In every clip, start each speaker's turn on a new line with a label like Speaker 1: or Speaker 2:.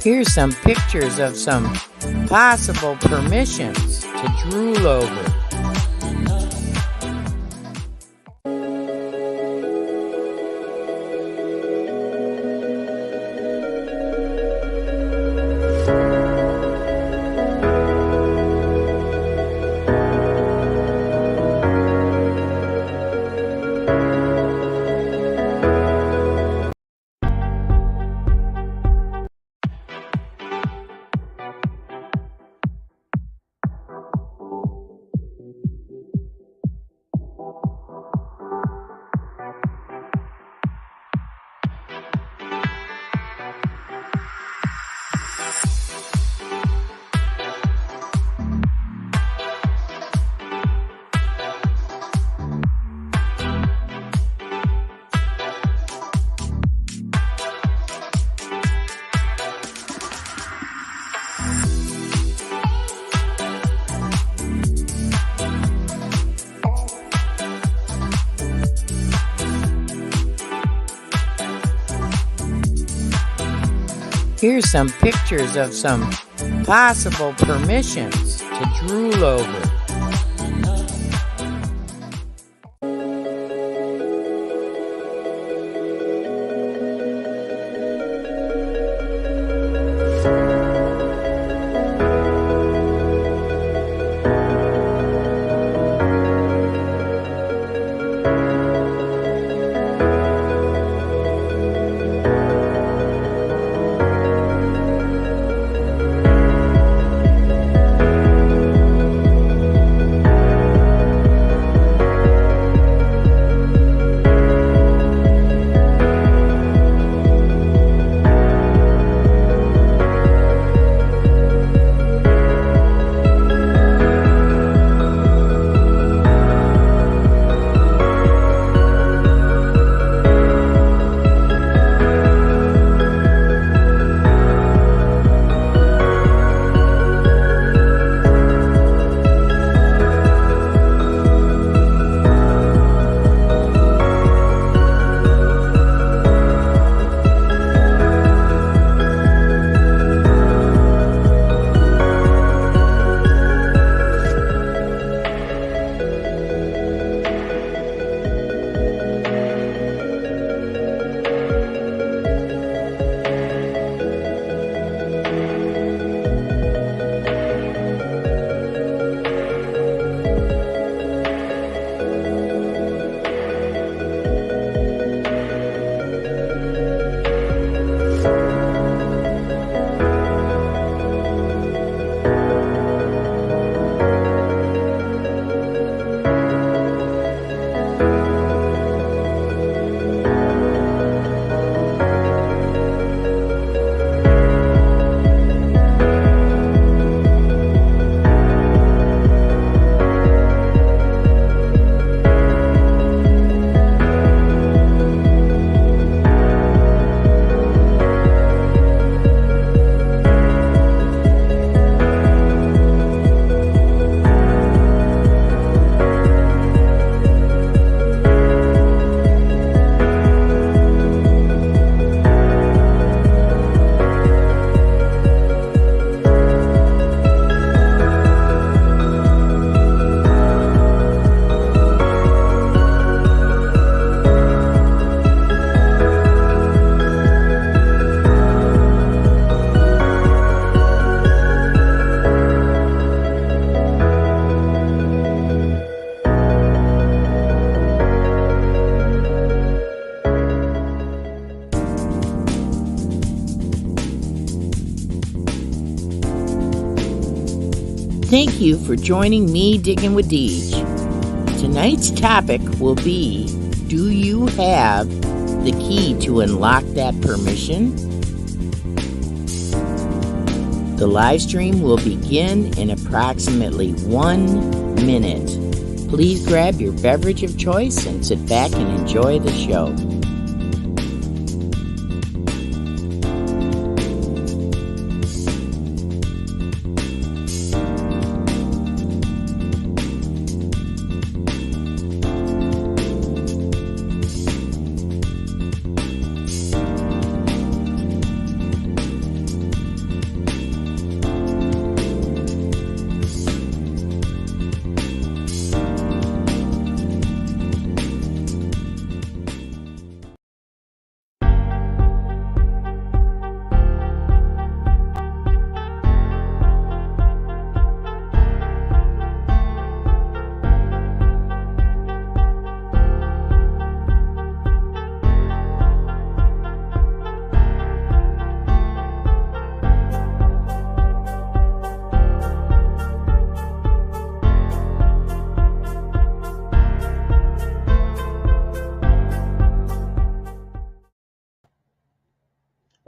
Speaker 1: Here's some pictures of some possible permissions to drool over. Here's some pictures of some possible permissions to drool over. Thank you for joining me digging with Deej. Tonight's topic will be, do you have the key to unlock that permission? The live stream will begin in approximately 1 minute. Please grab your beverage of choice and sit back and enjoy the show.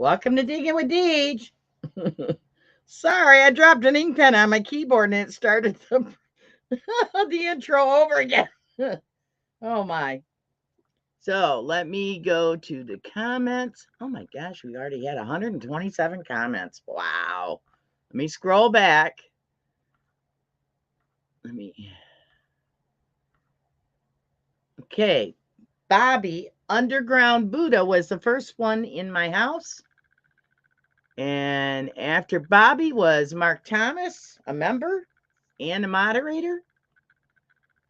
Speaker 1: Welcome to Diggin with Deej. Sorry, I dropped an ink pen on my keyboard and it started the intro over again. Oh my. So let me go to the comments. Oh my gosh, we already had 127 comments. Wow. Let me scroll back. Okay. Bobby Underground Buddha was the first one in my house. And after Bobby was Mark Thomas, a member and a moderator.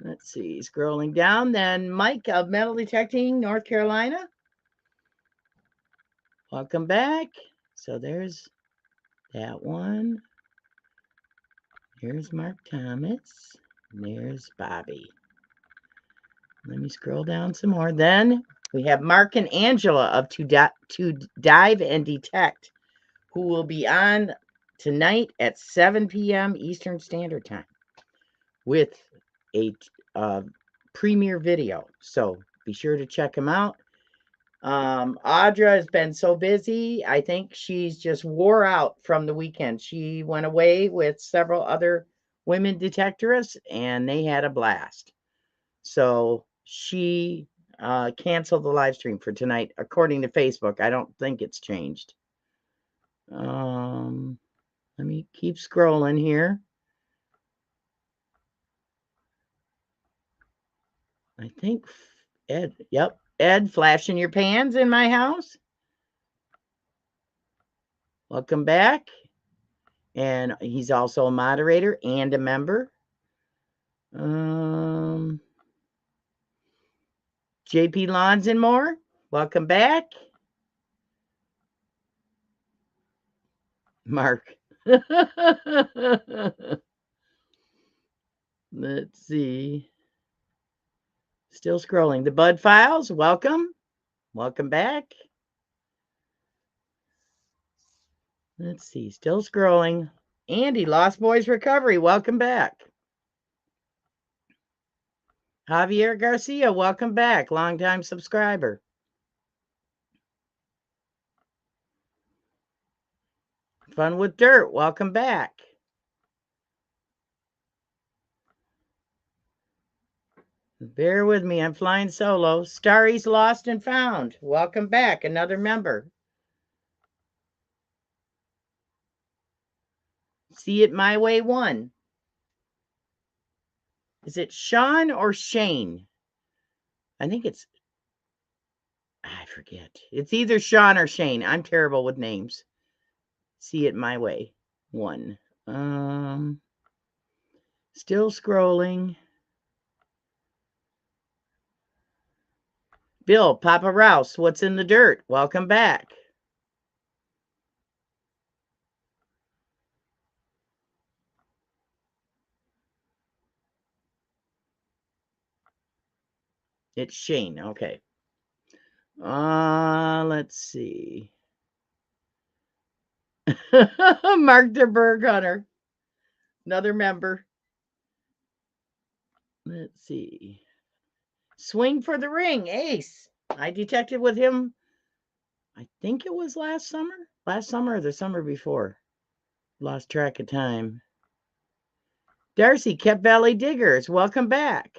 Speaker 1: Let's see, scrolling down. Then Mike of Metal Detecting, North Carolina. Welcome back. So there's that one. Here's Mark Thomas. And there's Bobby. Let me scroll down some more. Then we have Mark and Angela of To Dive and Detect, who will be on tonight at 7 p.m. Eastern Standard Time with a premiere video. So be sure to check them out. Audra has been so busy. I think she's just wore out from the weekend. She went away with several other women detectorists and they had a blast. So she canceled the live stream for tonight, according to Facebook. I don't think it's changed. Let me keep scrolling here. I think Ed, yep, Ed, flashing your pans in my house. Welcome back. And he's also a moderator and a member. JP Lawns and more, welcome back. Mark. Let's see. Still scrolling. The Bud Files, welcome. Welcome back. Let's see. Still scrolling. Andy, Lost Boys Recovery, welcome back. Javier Garcia, welcome back. Longtime subscriber. Fun with Dirt, welcome back. Bear with me, I'm flying solo. Starry's Lost and Found, welcome back, another member. See It My Way 1. Is it Sean or Shane? I think it's, I forget. It's either Sean or Shane. I'm terrible with names. See It My Way 1. Still scrolling. Bill, Papa Rouse, What's in the Dirt? Welcome back. It's Shane. Okay. Let's see. Mark the Berg Hunter. Another member. Let's see. Swing for the Ring, Ace. I detected with him, I think it was last summer or the summer before. Lost track of time. Darcy, Kept Valley Diggers, welcome back.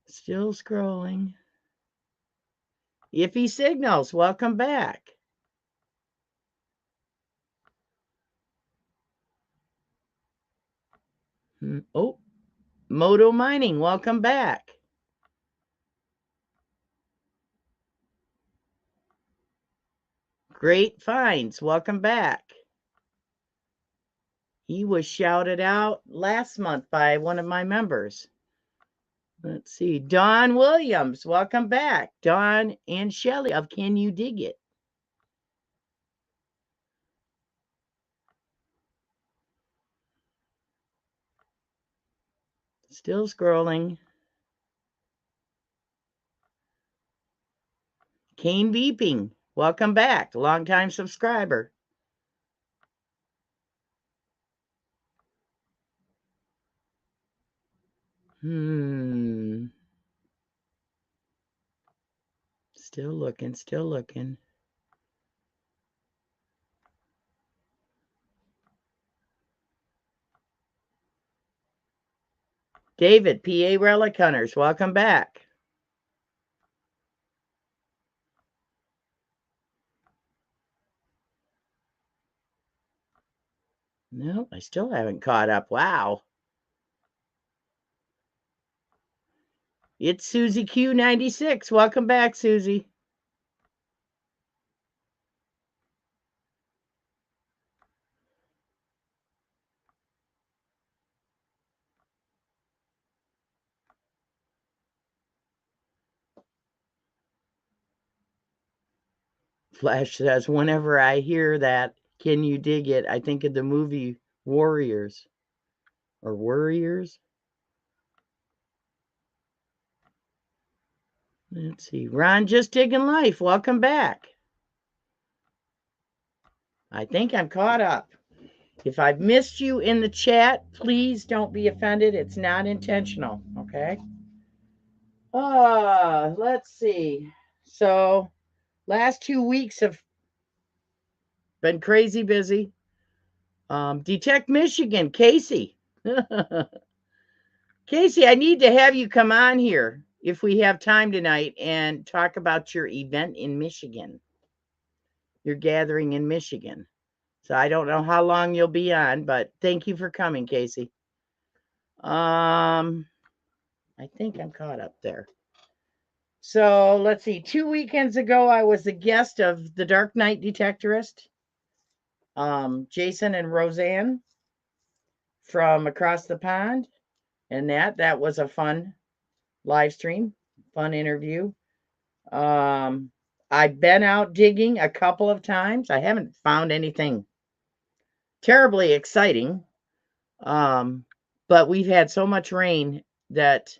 Speaker 1: Still scrolling. Iffy Signals, welcome back. Oh, Moto Mining, welcome back. Great Finds, welcome back. He was shouted out last month by one of my members. Let's see. Dawn Williams, welcome back. Dawn and Shelli of CanYouDigIt. Still scrolling. Kane Beeping, welcome back. Longtime subscriber. Still looking, still looking. David, PA Relic Hunters, welcome back. No, I still haven't caught up. Wow. It's Susie Q96. Welcome back, Susie. Flash says, whenever I hear that, can you dig it? I think of the movie Warriors. Or Warriors? Let's see. Ron, just digging life. Welcome back. I think I'm caught up. If I've missed you in the chat, please don't be offended. It's not intentional, okay? Let's see. So, last 2 weeks have been crazy busy. Detect Michigan, Casey. Casey, I need to have you come on here if we have time tonight and talk about your event in Michigan. Your gathering in Michigan. So I don't know how long you'll be on, but thank you for coming, Casey. I think I'm caught up there. So let's see. 2 weekends ago, I was the guest of the Dark Knight Detectorist, Jason and Roseanne from across the pond, and that was a fun live stream, fun interview. I've been out digging a couple of times. I haven't found anything terribly exciting, but we've had so much rain that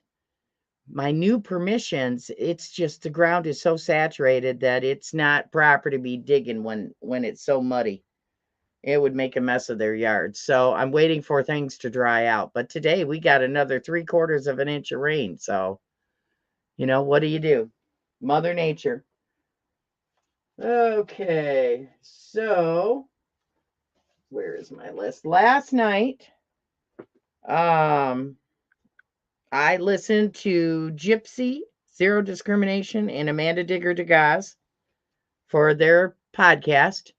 Speaker 1: my new permissions, it's just the ground is so saturated that it's not proper to be digging when it's so muddy. It would make a mess of their yards. So I'm waiting for things to dry out. But today we got another 3/4 of an inch of rain. So, what do you do? Mother Nature. Okay, so where is my list? Last night, I listened to Gypsy, Zero Discrimination, and Amanda Digger-DeGaz for their podcast.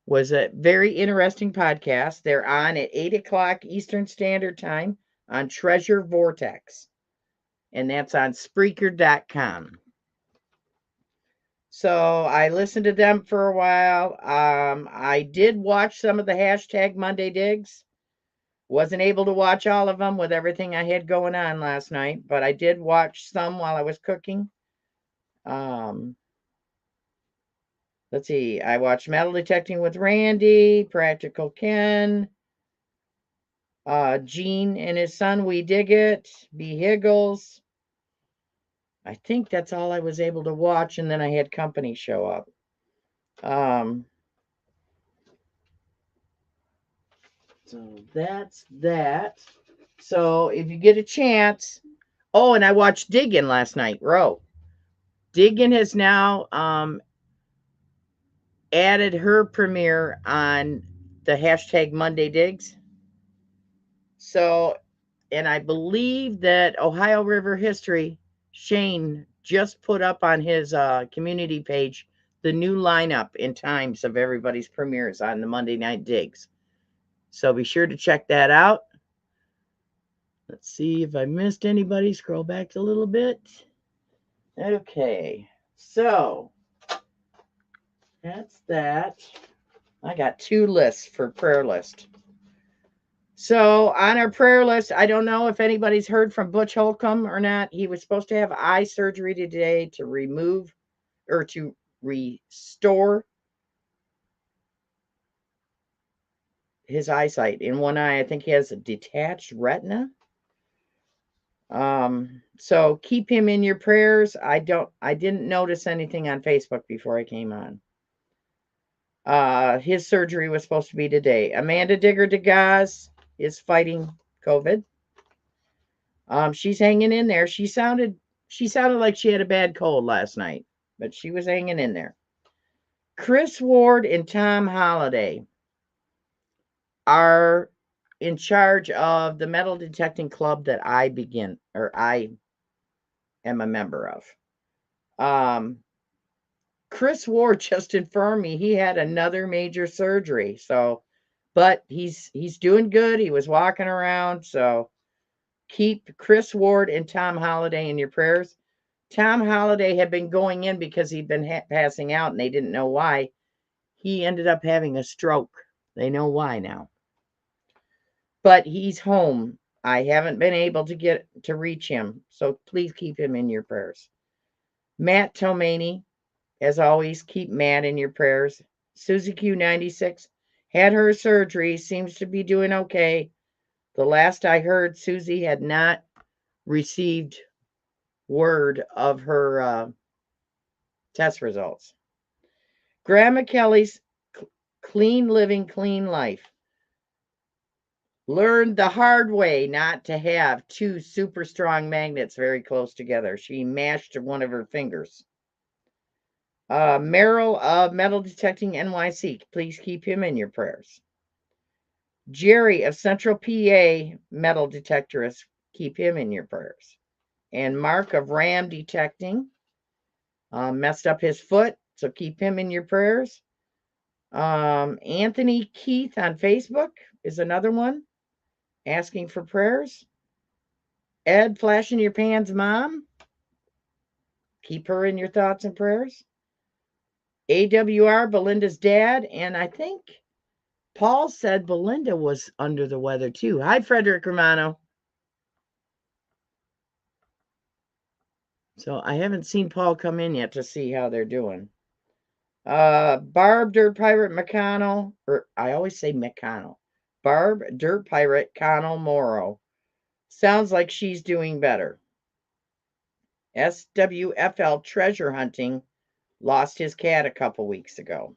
Speaker 1: Was a very interesting podcast. They're on at 8 o'clock Eastern Standard Time on Treasure Vortex, and that's on Spreaker.com. So I listened to them for a while. I did watch some of the hashtag Monday Digs. Wasn't able to watch all of them with everything I had going on last night, but I did watch some while I was cooking. Let's see. I watched Metal Detecting with Randy, Practical Ken, Gene and his son, We Dig It, B. Higgles. I think that's all I was able to watch, and then I had company show up. So that's that. So if you get a chance, and I watched Diggin last night. Diggin has now added her premiere on the hashtag Monday Digs. So, and I believe that Ohio River History, Shane just put up on his community page the new lineup and times of everybody's premieres on the Monday Night Digs. So be sure to check that out. Let's see if I missed anybody. Scroll back a little bit. Okay, so that's that. I got 2 lists for prayer list. So on our prayer list, I don't know if anybody's heard from Butch Holcomb or not. He was supposed to have eye surgery today to remove or to restore his eyesight in one eye. I think he has a detached retina. So keep him in your prayers. I didn't notice anything on Facebook before I came on. His surgery was supposed to be today. Amanda Digger-DeGaz is fighting COVID. She's hanging in there. She sounded like she had a bad cold last night. but she was hanging in there. Chris Ward and Tom Holliday are in charge of the metal detecting club that I am a member of. Chris Ward just informed me he had another major surgery. So, but he's doing good. He was walking around. So keep Chris Ward and Tom Holliday in your prayers. Tom Holliday had been going in because he'd been passing out and they didn't know why. He ended up having a stroke. They know why now. But he's home. I haven't been able to get to reach him. So please keep him in your prayers. Matt Tomani, as always, keep Matt in your prayers. Susie Q96 had her surgery, seems to be doing okay. The last I heard, Susie had not received word of her test results. Grandma Kelly's Clean Living, Clean Life. Learned the hard way not to have two super strong magnets very close together. She mashed one of her fingers. Merrill of Metal Detecting NYC. Please keep him in your prayers. Jerry of Central PA Metal Detectorist. Keep him in your prayers. And Mark of Ram Detecting. Messed up his foot, so keep him in your prayers. Anthony Keith on Facebook is another one asking for prayers. Ed, Flash in Your Pans mom. Keep her in your thoughts and prayers. AWR, Belinda's dad. And I think Paul said Belinda was under the weather too. Hi, Frederick Romano. So I haven't seen Paul come in yet to see how they're doing. Barb Dirt Pirate McConnell, or I always say McConnell. Barb Dirt Pirate Connell Morrow. Sounds like she's doing better. SWFL Treasure Hunting lost his cat a couple weeks ago.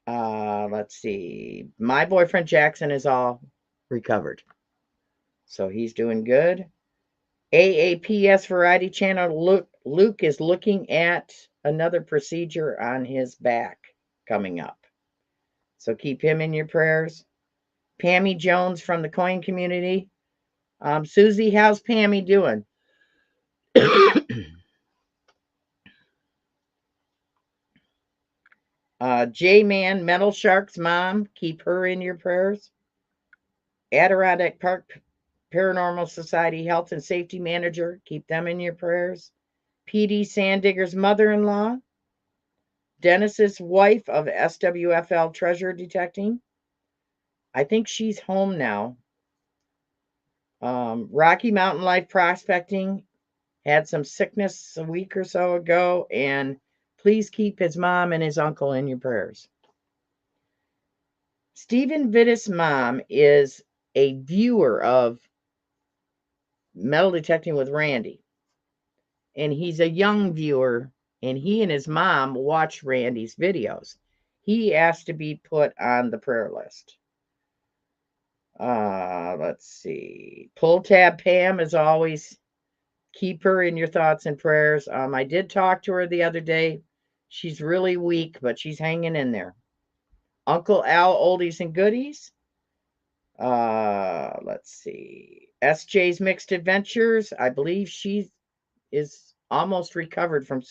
Speaker 1: Let's see. My boyfriend Jackson is all recovered. So he's doing good. AAPS Variety Channel, Luke is looking at another procedure on his back coming up. So keep him in your prayers. Pammy Jones from the coin community. Susie, how's Pammy doing? J-Man, Metal Shark's mom, keep her in your prayers. Adirondack Park Paranormal Society Health and Safety Manager, keep them in your prayers. PD Sandigger's mother-in-law. Dennis's wife of SWFL Treasure Detecting. I think she's home now. Rocky Mountain Life Prospecting had some sickness a week or so ago, and please keep his mom and his uncle in your prayers. Stephen Vittis' mom is a viewer of Metal Detecting with Randy, and he's a young viewer, and he and his mom watch Randy's videos. He asked to be put on the prayer list. Let's see. Pull tab Pam, as always, keep her in your thoughts and prayers. I did talk to her the other day. She's really weak, but she's hanging in there. Uncle Al, oldies and goodies. Let's see. SJ's Mixed Adventures. I believe she is almost recovered from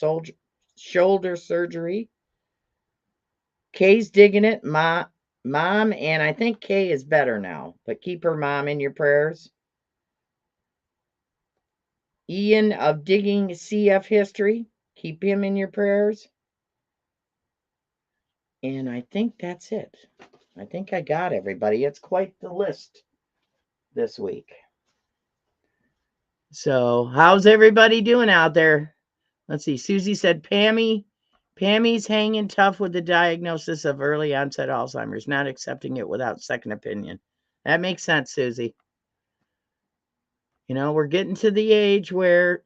Speaker 1: shoulder surgery. Kay's digging it. Mom, and I think Kay is better now, but keep her mom in your prayers. Ian of Digging CF History. Keep him in your prayers. And I think that's it. I think I got everybody. It's quite the list this week. So how's everybody doing out there? Let's see. Susie said Pammy's hanging tough with the diagnosis of early onset Alzheimer's, not accepting it without second opinion. That makes sense, Susie. You know, we're getting to the age where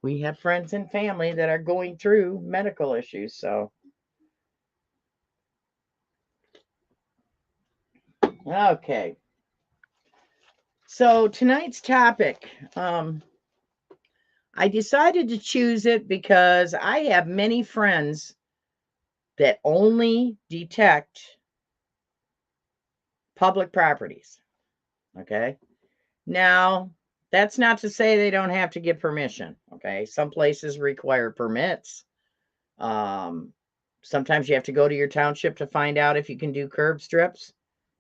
Speaker 1: we have friends and family that are going through medical issues. So, okay. So tonight's topic, I decided to choose it because I have many friends that only detect public properties. Okay. Now, that's not to say they don't have to get permission. Okay. Some places require permits. Sometimes you have to go to your township to find out if you can do curb strips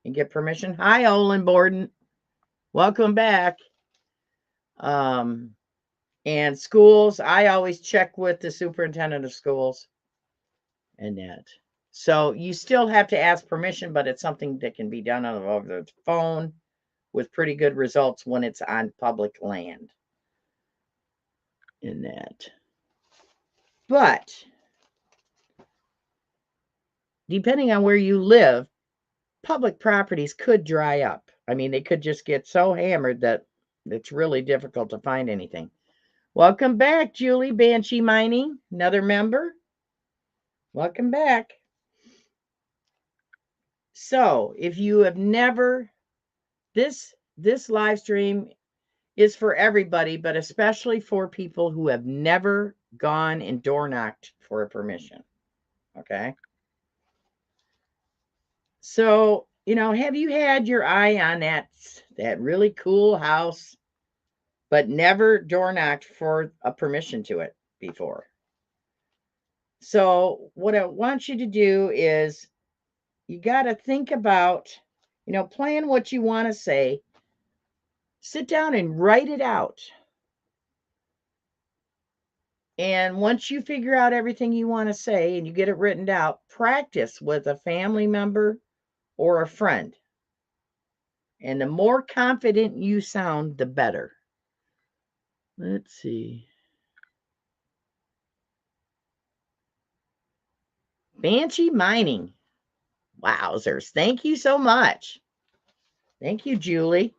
Speaker 1: and get permission. Hi, Olin Borden. Welcome back. And schools, I always check with the superintendent of schools and that. So you still have to ask permission, but it's something that can be done over the phone with pretty good results when it's on public land in that. But depending on where you live, public properties could dry up. I mean, they could just get so hammered that it's really difficult to find anything. Welcome back, Julie, Banshee Mining, another member. Welcome back. So, if you have never, this live stream is for everybody, but especially for people who have never gone and door knocked for a permission. Okay. So, have you had your eye on that really cool house, but never door knocked for a permission to it before? So, what I want you to do is you got to think about, plan what you want to say. Sit down and write it out. And once you figure out everything you want to say and you get it written out, practice with a family member or a friend. And the more confident you sound, the better. Let's see. Banshee Mining. Wowzers. Thank you so much. Thank you, Julie.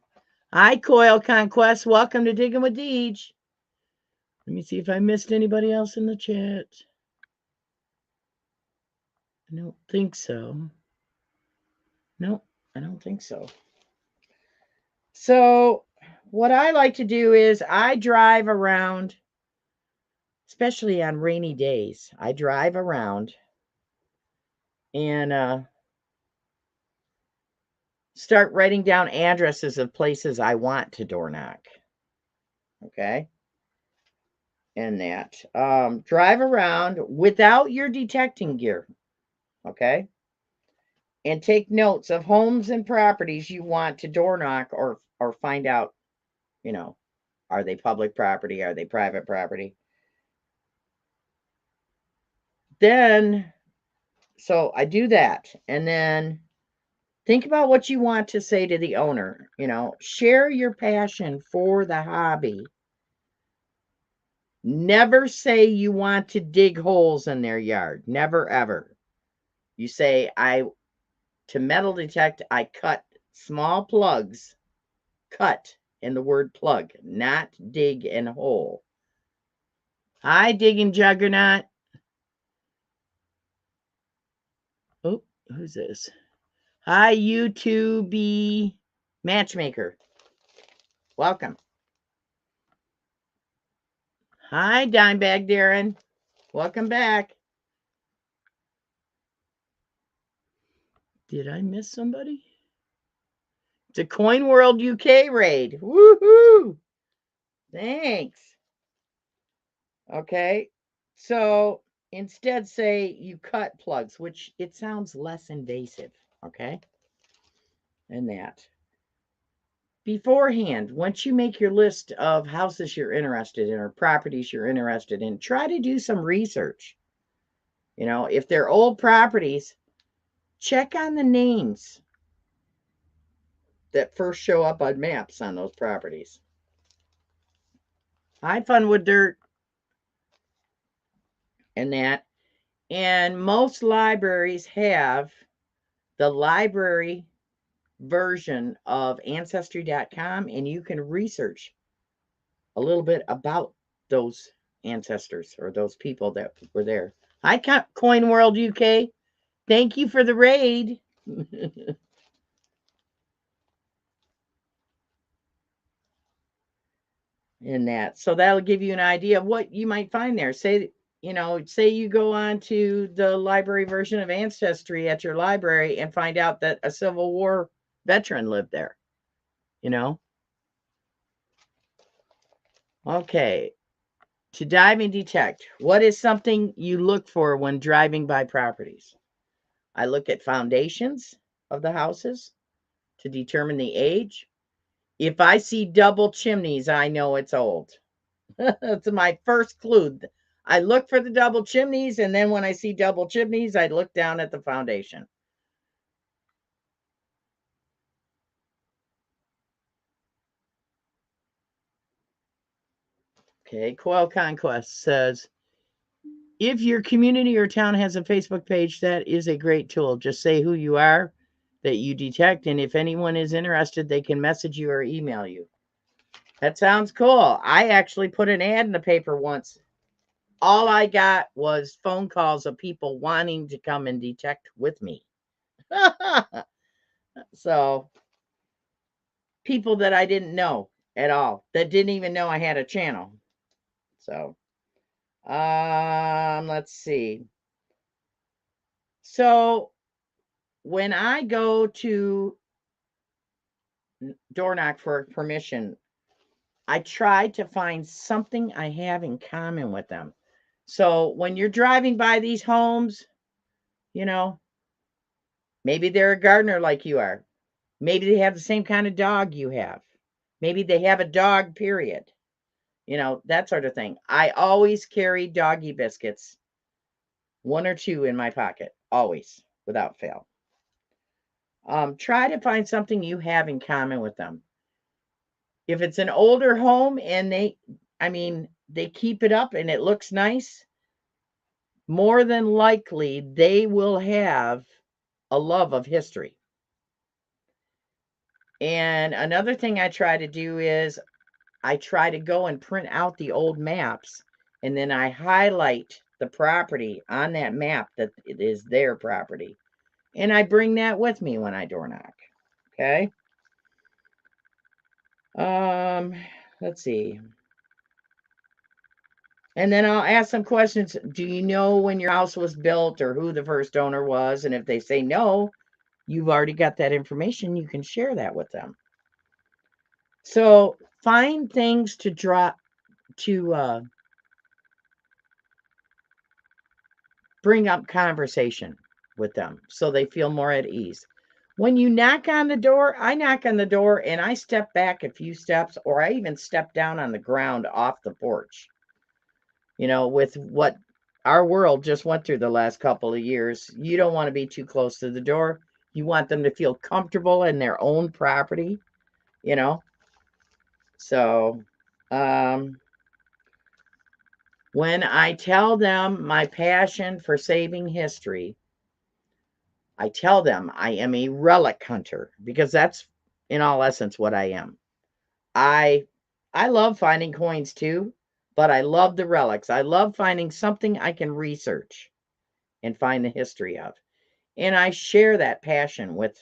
Speaker 1: Hi, Coil Conquest. Welcome to Diggin with Deej. Let me see if I missed anybody else in the chat. I don't think so. No, I don't think so. So what I like to do is I drive around, especially on rainy days. I drive around and start writing down addresses of places I want to door knock. Okay. And that. Drive around without your detecting gear. Okay. And take notes of homes and properties you want to door knock or find out, are they public property? Are they private property? Then, so I do that. And then think about what you want to say to the owner. Share your passion for the hobby. Never say you want to dig holes in their yard. Never, ever. You say, to metal detect, I cut small plugs. Cut in the word plug, not dig and hole. Hi, Diggin Juggernaut. Oh, who's this? Hi, YouTube Matchmaker. Welcome. Hi, Dimebag Darren. Welcome back. Did I miss somebody? It's a Coin World UK raid. Woohoo! Thanks. Okay. So instead say you cut plugs, which it sounds less invasive. Okay. And that. Beforehand, once you make your list of houses you're interested in or properties you're interested in, try to do some research. If they're old properties, check on the names that first show up on maps on those properties. Hi, Funwood Dirt. And that. And most libraries have the library version of Ancestry.com, and you can research a little bit about those ancestors or those people that were there. Hi, Coin World UK. Thank you for the raid. in that. So that'll give you an idea of what you might find there. Say, say you go on to the library version of Ancestry at your library and find out that a Civil War veteran lived there, Okay. To dive and detect, what is something you look for when driving by properties? I look at foundations of the houses to determine the age. If I see double chimneys, I know it's old. That's my first clue. I look for the double chimneys, and then when I see double chimneys, I look down at the foundation. Okay, Coil Conquest says, if your community or town has a Facebook page, that is a great tool. Just say who you are, that you detect, and if anyone is interested, they can message you or email you. That sounds cool. I actually put an ad in the paper once. All I got was phone calls of people wanting to come and detect with me. So, people that I didn't know at all, that didn't even know I had a channel. So, let's see. So, when I go to door knock for permission, I try to find something I have in common with them. So when you're driving by these homes, maybe they're a gardener like you are. Maybe they have the same kind of dog you have. Maybe they have a dog, period. That sort of thing. I always carry doggy biscuits, 1 or 2 in my pocket, always, without fail. Try to find something you have in common with them. If it's an older home and they keep it up and it looks nice, more than likely they will have a love of history. And another thing I try to do is I try to go and print out the old maps, and then I highlight the property on that map that it is their property. And I bring that with me when I door knock. Okay. Let's see. And then I'll ask some questions. Do you know when your house was built or who the first owner was? And if they say no, you've already got that information. You can share that with them. So find things to bring up conversation with them so they feel more at ease. When you knock on the door, I knock on the door and I step back a few steps, or I even step down on the ground off the porch. With what our world just went through the last couple of years, you don't want to be too close to the door. You want them to feel comfortable in their own property, So, when I tell them my passion for saving history, I tell them I am a relic hunter, because that's in all essence what I am. I love finding coins too, but I love the relics. I love finding something I can research and find the history of. And I share that passion with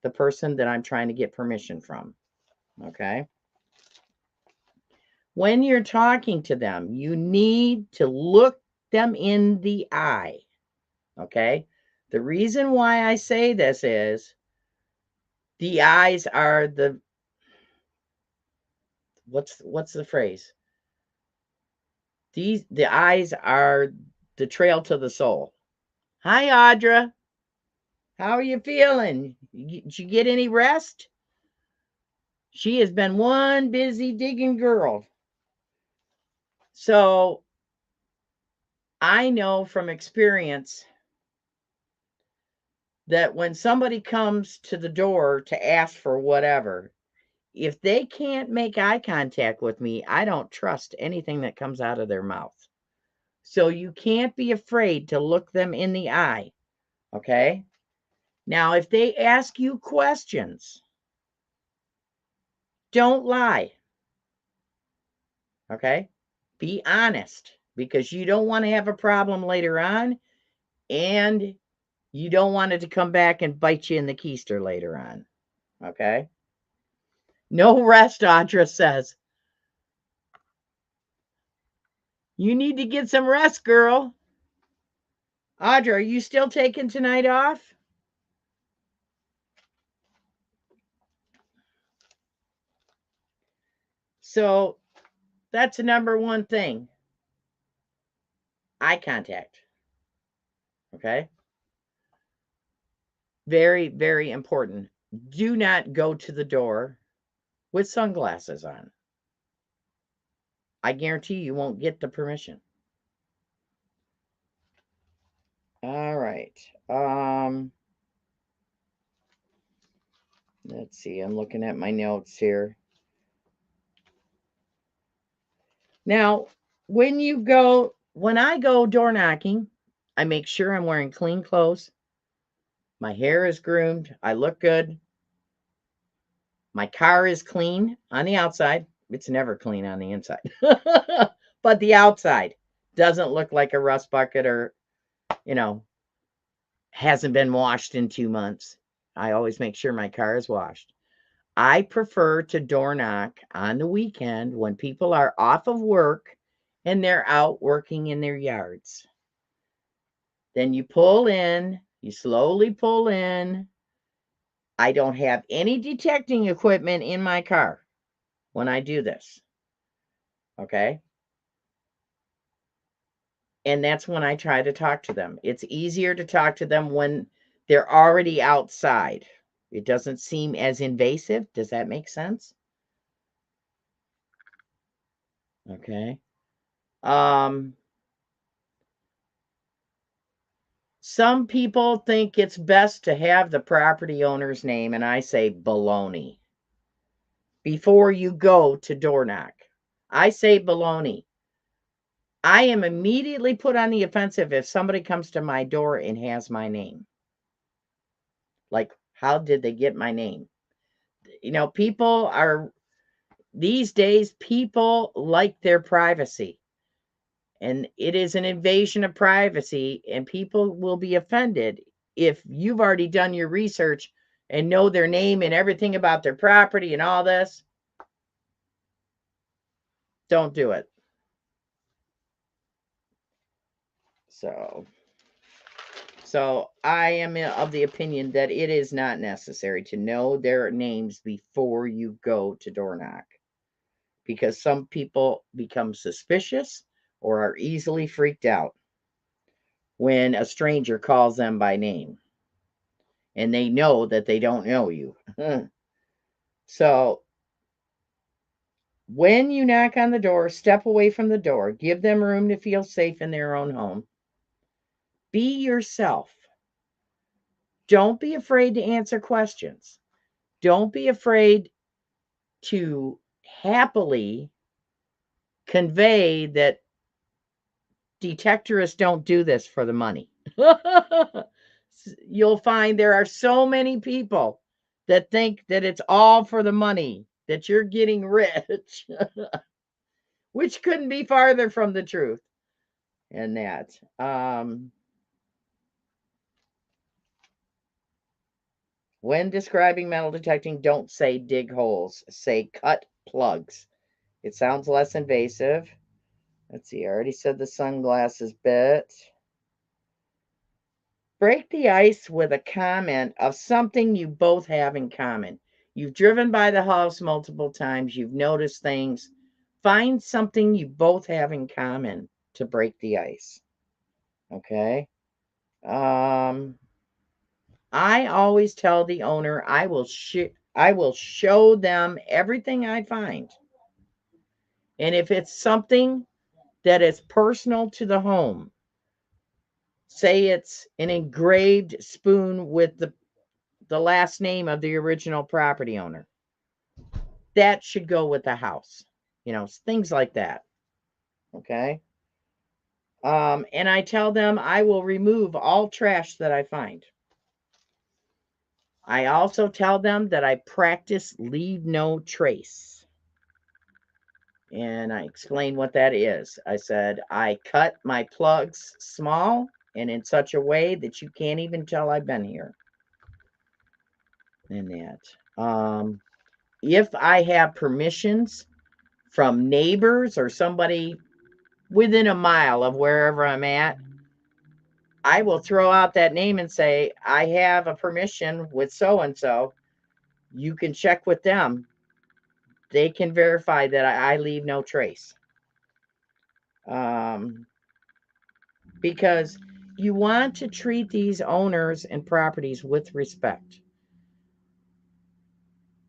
Speaker 1: the person that I'm trying to get permission from. Okay. When you're talking to them, you need to look them in the eye. Okay. The reason why I say this is the eyes are what's the phrase? The eyes are the trail to the soul. Hi, Audra. How are you feeling? Did you get any rest? She has been one busy digging girl. So I know from experience that when somebody comes to the door to ask for whatever, if they can't make eye contact with me, I don't trust anything that comes out of their mouth. So you can't be afraid to look them in the eye. Okay? Now, if they ask you questions, don't lie. Okay? Be honest, because you don't want to have a problem later on, and you don't want it to come back and bite you in the keister later on. Okay? No rest, Audra says. You need to get some rest, girl. Audra, are you still taking tonight off? So that's the number one thing. Eye contact. Okay? Very, very important. Do not go to the door with sunglasses on. I guarantee you won't get the permission. All right. Let's see. I'm looking at my notes here. Now, when I go door knocking, I make sure I'm wearing clean clothes. My hair is groomed. I look good. My car is clean on the outside. It's never clean on the inside. But the outside doesn't look like a rust bucket or, hasn't been washed in 2 months. I always make sure my car is washed. I prefer to door knock on the weekend when people are off of work and they're out working in their yards. Then you pull in, you slowly pull in. I don't have any detecting equipment in my car when I do this. Okay? And that's when I try to talk to them. It's easier to talk to them when they're already outside. It doesn't seem as invasive. Does that make sense? Okay. Some people think it's best to have the property owner's name, and I say baloney. Before you go to door knock, I say baloney. I am immediately put on the offensive if somebody comes to my door and has my name. Like, how did they get my name? These days, people like their privacy. And it is an invasion of privacy, and people will be offended if you've already done your research and know their name and everything about their property and all this. Don't do it. So I am of the opinion that it is not necessary to know their names before you go to door knock, because some people become suspicious or are easily freaked out when a stranger calls them by name and they know that they don't know you. So when you knock on the door, step away from the door. Give them room to feel safe in their own home. Be yourself. Don't be afraid to answer questions. Don't be afraid to happily convey that detectorists don't do this for the money. You'll find there are so many people that think that it's all for the money, that you're getting rich, which couldn't be farther from the truth. And that. When describing metal detecting, don't say dig holes. Say cut plugs. It sounds less invasive. Let's see, I already said the sunglasses bit. Break the ice with a comment of something you both have in common. You've driven by the house multiple times. You've noticed things. Find something you both have in common to break the ice. Okay? I always tell the owner I will show them everything I find. And if it's something that is personal to the home, say it's an engraved spoon with the last name of the original property owner, that should go with the house. Things like that. Okay? And I tell them I will remove all trash that I find. I also tell them that I practice leave no trace. And I explain what that is. I said, I cut my plugs small and in such a way that you can't even tell I've been here. And that. If I have permissions from neighbors or somebody within a mile of wherever I'm at, I will throw out that name and say, I have a permission with so-and-so. You can check with them. They can verify that I leave no trace. Because you want to treat these owners and properties with respect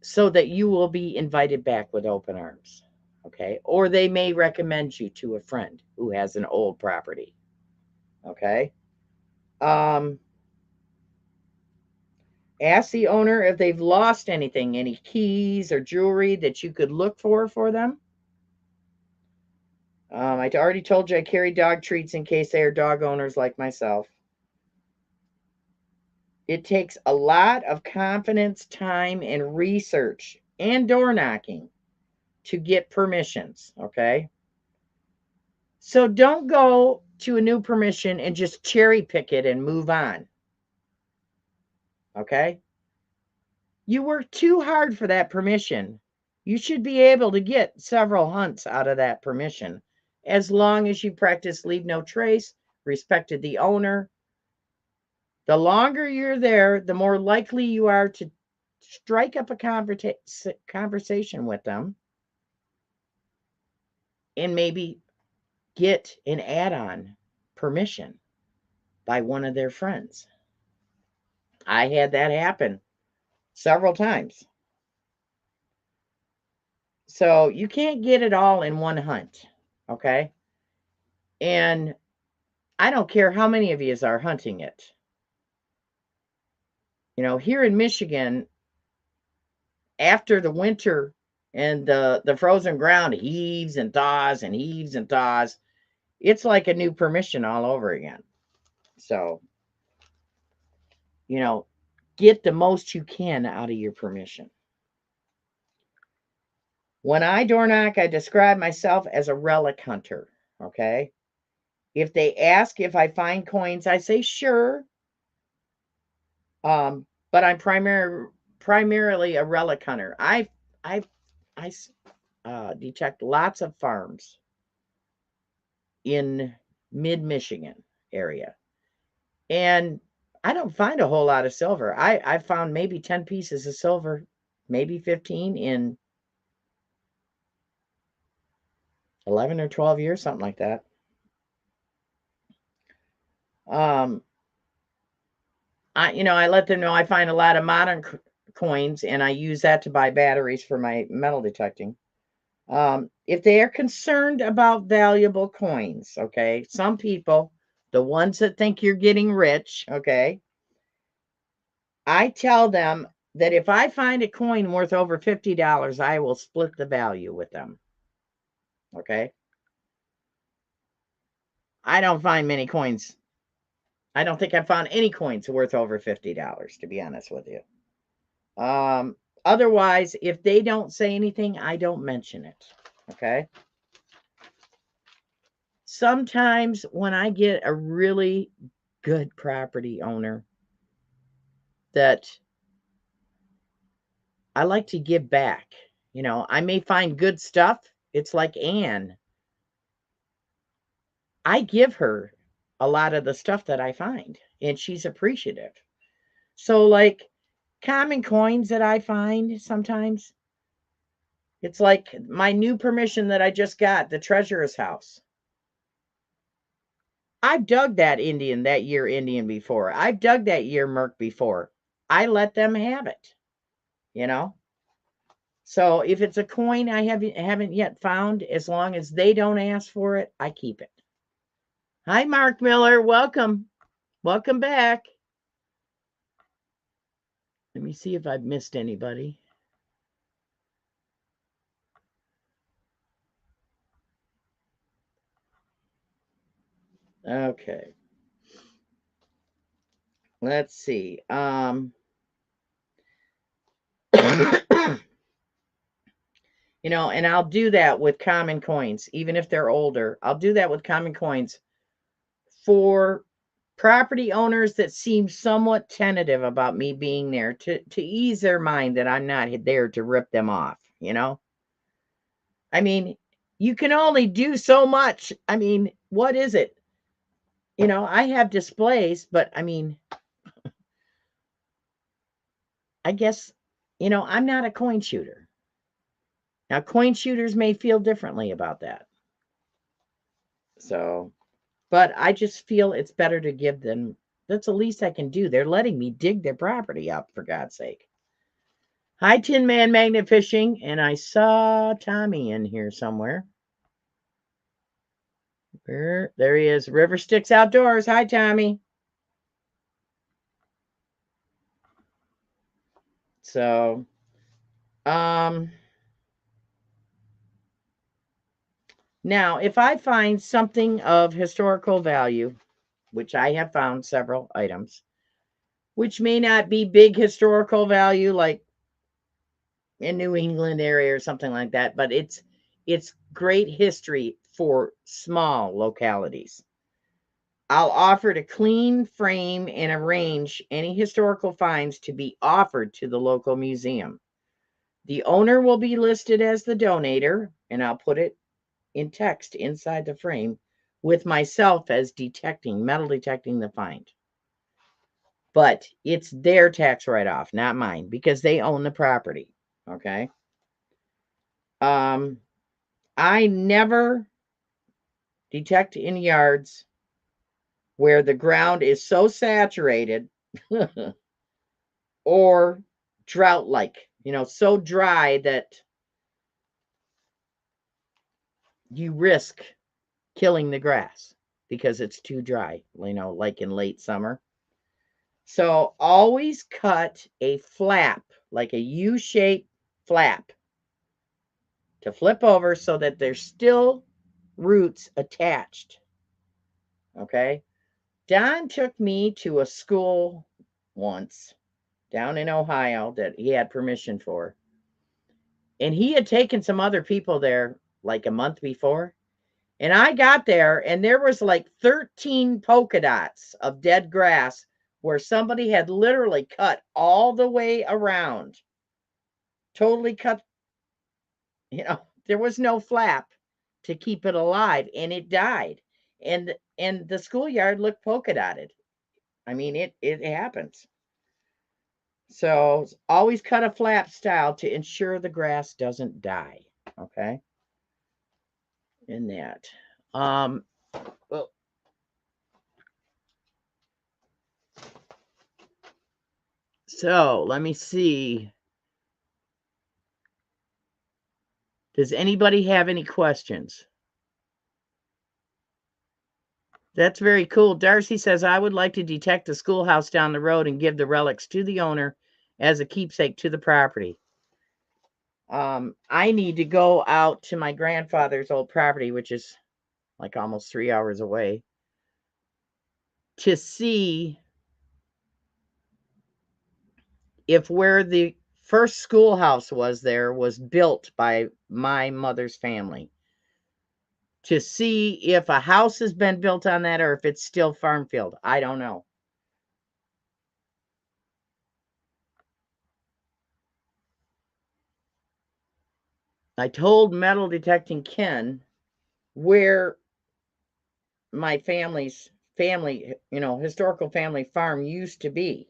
Speaker 1: so that you will be invited back with open arms. Okay. Or they may recommend you to a friend who has an old property. Okay. Ask the owner if they've lost anything, any keys or jewelry that you could look for them. I already told you I carry dog treats in case they are dog owners like myself. It takes a lot of confidence, time, and research and door knocking to get permissions, okay? So don't go to a new permission and just cherry pick it and move on, okay? You work too hard for that permission. You should be able to get several hunts out of that permission as long as you practice leave no trace, respected the owner. The longer you're there, the more likely you are to strike up a conversation with them and maybe get an add-on permission by one of their friends. I had that happen several times. So you can't get it all in one hunt, okay? And I don't care how many of you are hunting it. You know, here in Michigan, after the winter and the frozen ground heaves and thaws and heaves and thaws, it's like a new permission all over again. So, you know, get the most you can out of your permission. When I door knock, I describe myself as a relic hunter, okay? If they ask if I find coins, I say sure. But I'm primarily a relic hunter. I detect lots of farms in mid-Michigan area. And I don't find a whole lot of silver. I found maybe 10 pieces of silver, maybe 15 in 11 or 12 years, something like that. I let them know I find a lot of modern coins, and I use that to buy batteries for my metal detecting. If they are concerned about valuable coins, okay, some people, the ones that think you're getting rich, okay, I tell them that if I find a coin worth over $50, I will split the value with them. Okay. I don't find many coins. I don't think I found any coins worth over $50, to be honest with you. Otherwise, if they don't say anything, I don't mention it. Okay. Sometimes when I get a really good property owner that I like to give back, I may find good stuff. It's like Anne. I give her a lot of the stuff that I find, and she's appreciative. So, like common coins that I find sometimes, it's like my new permission that I just got, the treasurer's house. I've dug that year Indian before. I've dug that year Merc before. I let them have it, you know? So if it's a coin I haven't yet found, as long as they don't ask for it, I keep it. Hi, Mark Miller. Welcome. Welcome back. Let me see if I've missed anybody. Okay. Let's see. And I'll do that with common coins, even if they're older. I'll do that with common coins for property owners that seem somewhat tentative about me being there to ease their mind that I'm not there to rip them off, I mean, you can only do so much. I mean, what is it? You know, I have displays, but I mean, I guess, you know, I'm not a coin shooter. Now, coin shooters may feel differently about that. So, but I just feel it's better to give them, that's the least I can do. They're letting me dig their property up, for God's sake. Hi, Tin Man Magnet Fishing, and I saw Tommy in here somewhere. There he is. River Sticks Outdoors. Hi, Tommy. So, now, if I find something of historical value, which I have found several items, which may not be big historical value, like in New England area or something like that, but it's great history for small localities. I'll offer to clean, frame, and arrange any historical finds to be offered to the local museum. The owner will be listed as the donator, and I'll put it in text inside the frame with myself as metal detecting the find. But it's their tax write-off, not mine, because they own the property. Okay. I never detect in yards where the ground is so saturated or drought-like, you know, so dry that you risk killing the grass because it's too dry, you know, like in late summer. So always cut a flap, like a U-shaped flap, to flip over so that there's still roots attached. Okay. Don took me to a school once down in Ohio that he had permission for. And he had taken some other people there like a month before. And I got there and there was like 13 polka dots of dead grass where somebody had literally cut all the way around. Totally cut, you know, there was no flap to keep it alive and it died. And the schoolyard looked polka dotted. I mean, it happens. So always cut a flap style to ensure the grass doesn't die. Okay. In that. Well, so let me see. Does anybody have any questions? That's very cool. Darcy says, I would like to detect the schoolhouse down the road and give the relics to the owner as a keepsake to the property. I need to go out to my grandfather's old property, which is like almost 3 hours away, to see if where the first schoolhouse was built by my mother's family, to see if a house has been built on that or if it's still farm field. I don't know. I told metal detecting Ken where my family's family, you know, historical family farm used to be,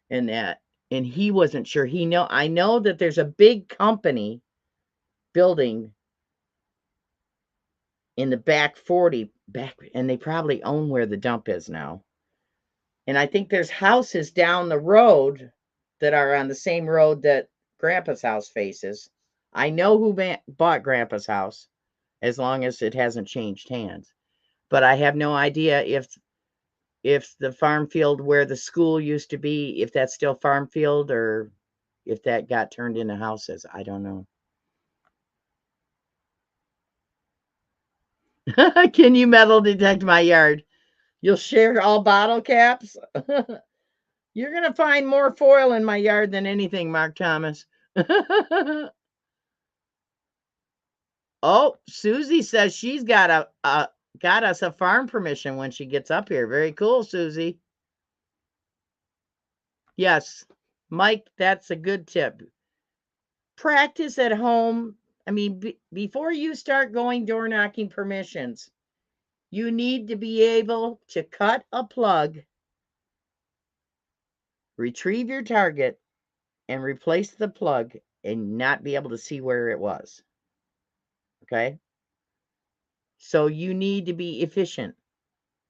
Speaker 1: and that, and he wasn't sure. I know that there's a big company building in the back 40 back, and they probably own where the dump is now. And I think there's houses down the road that are on the same road that Grandpa's house faces. I know who bought Grandpa's house, as long as it hasn't changed hands. But I have no idea if the farm field where the school used to be, if that's still farm field or if that got turned into houses. I don't know. Can you metal detect my yard? You'll share all bottle caps? You're going to find more foil in my yard than anything, Mark Thomas. Oh, Susie says she's got got us a farm permission when she gets up here. Very cool, Susie. Yes, Mike, that's a good tip. Practice at home I mean, before you start going door knocking permissions, you need to be able to cut a plug, retrieve your target, and replace the plug and not be able to see where it was. Okay? So you need to be efficient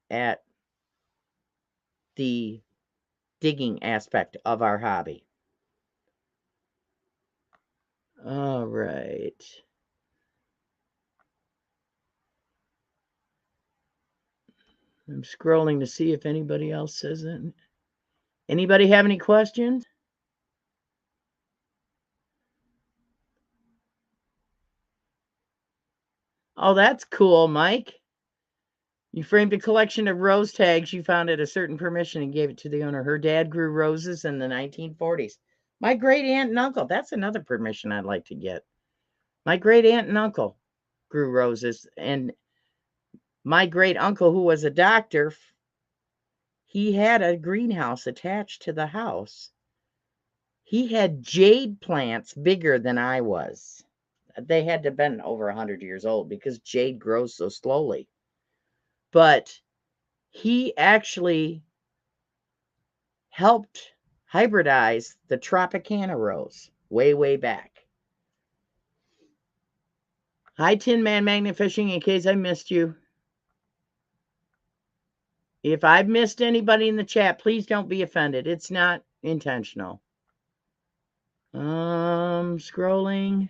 Speaker 1: at the digging aspect of our hobby. All right. I'm scrolling to see if anybody else says it. Anybody have any questions? Oh, that's cool, Mike. You framed a collection of rose tags you found at a certain permission and gave it to the owner. Her dad grew roses in the 1940s. My great aunt and uncle. That's another permission I'd like to get. My great aunt and uncle grew roses, and my great uncle, who was a doctor, he had a greenhouse attached to the house. He had jade plants bigger than I was. They had to have been over 100 years old because jade grows so slowly. But he actually helped hybridize the Tropicana rose way, way back. Hi, Tin Man Magnet Fishing, in case I missed you. If I've missed anybody in the chat, please don't be offended. It's not intentional. Scrolling.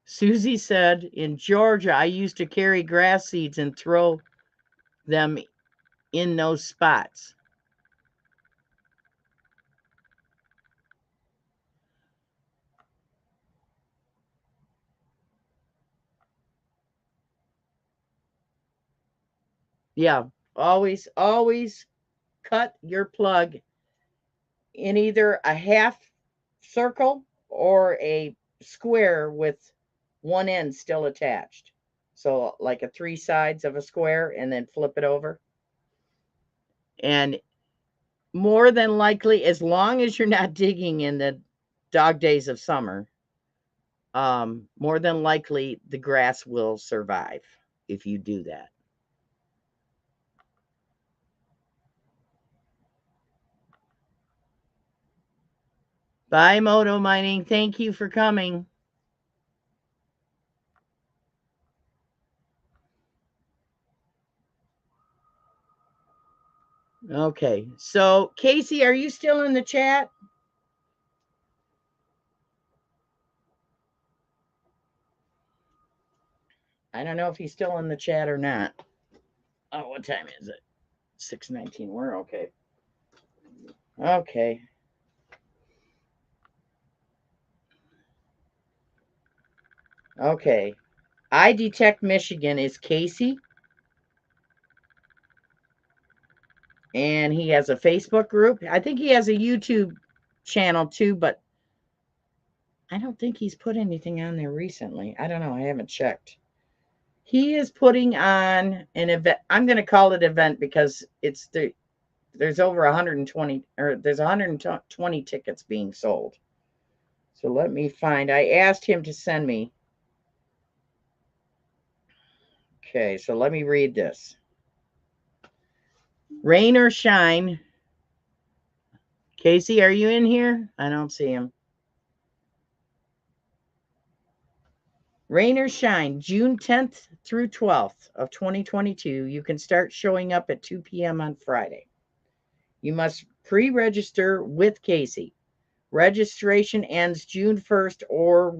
Speaker 1: Susie said, in Georgia, I used to carry grass seeds and throw them in those spots. Yeah, always cut your plug in either a half circle or a square with one end still attached. So like a 3 sides of a square, and then flip it over. And more than likely, as long as you're not digging in the dog days of summer, more than likely the grass will survive if you do that. Bye, Moto Mining. Thank you for coming. Okay, so Casey, are you still in the chat? I don't know if he's still in the chat or not. Oh, what time is it? 6:19. We're okay. Okay. Okay. I Detect Michigan is Casey. And he has a Facebook group. I think he has a YouTube channel too, but I don't think he's put anything on there recently. I don't know. I haven't checked. He is putting on an event. I'm going to call it event because there's over 120, or there's 120 tickets being sold. So let me find. I asked him to send me. Okay, so let me read this. Rain or shine. Casey, are you in here? I don't see him. Rain or shine, June 10th through 12th of 2022, you can start showing up at 2 p.m. on Friday. You must pre-register with Casey. Registration ends June 1st or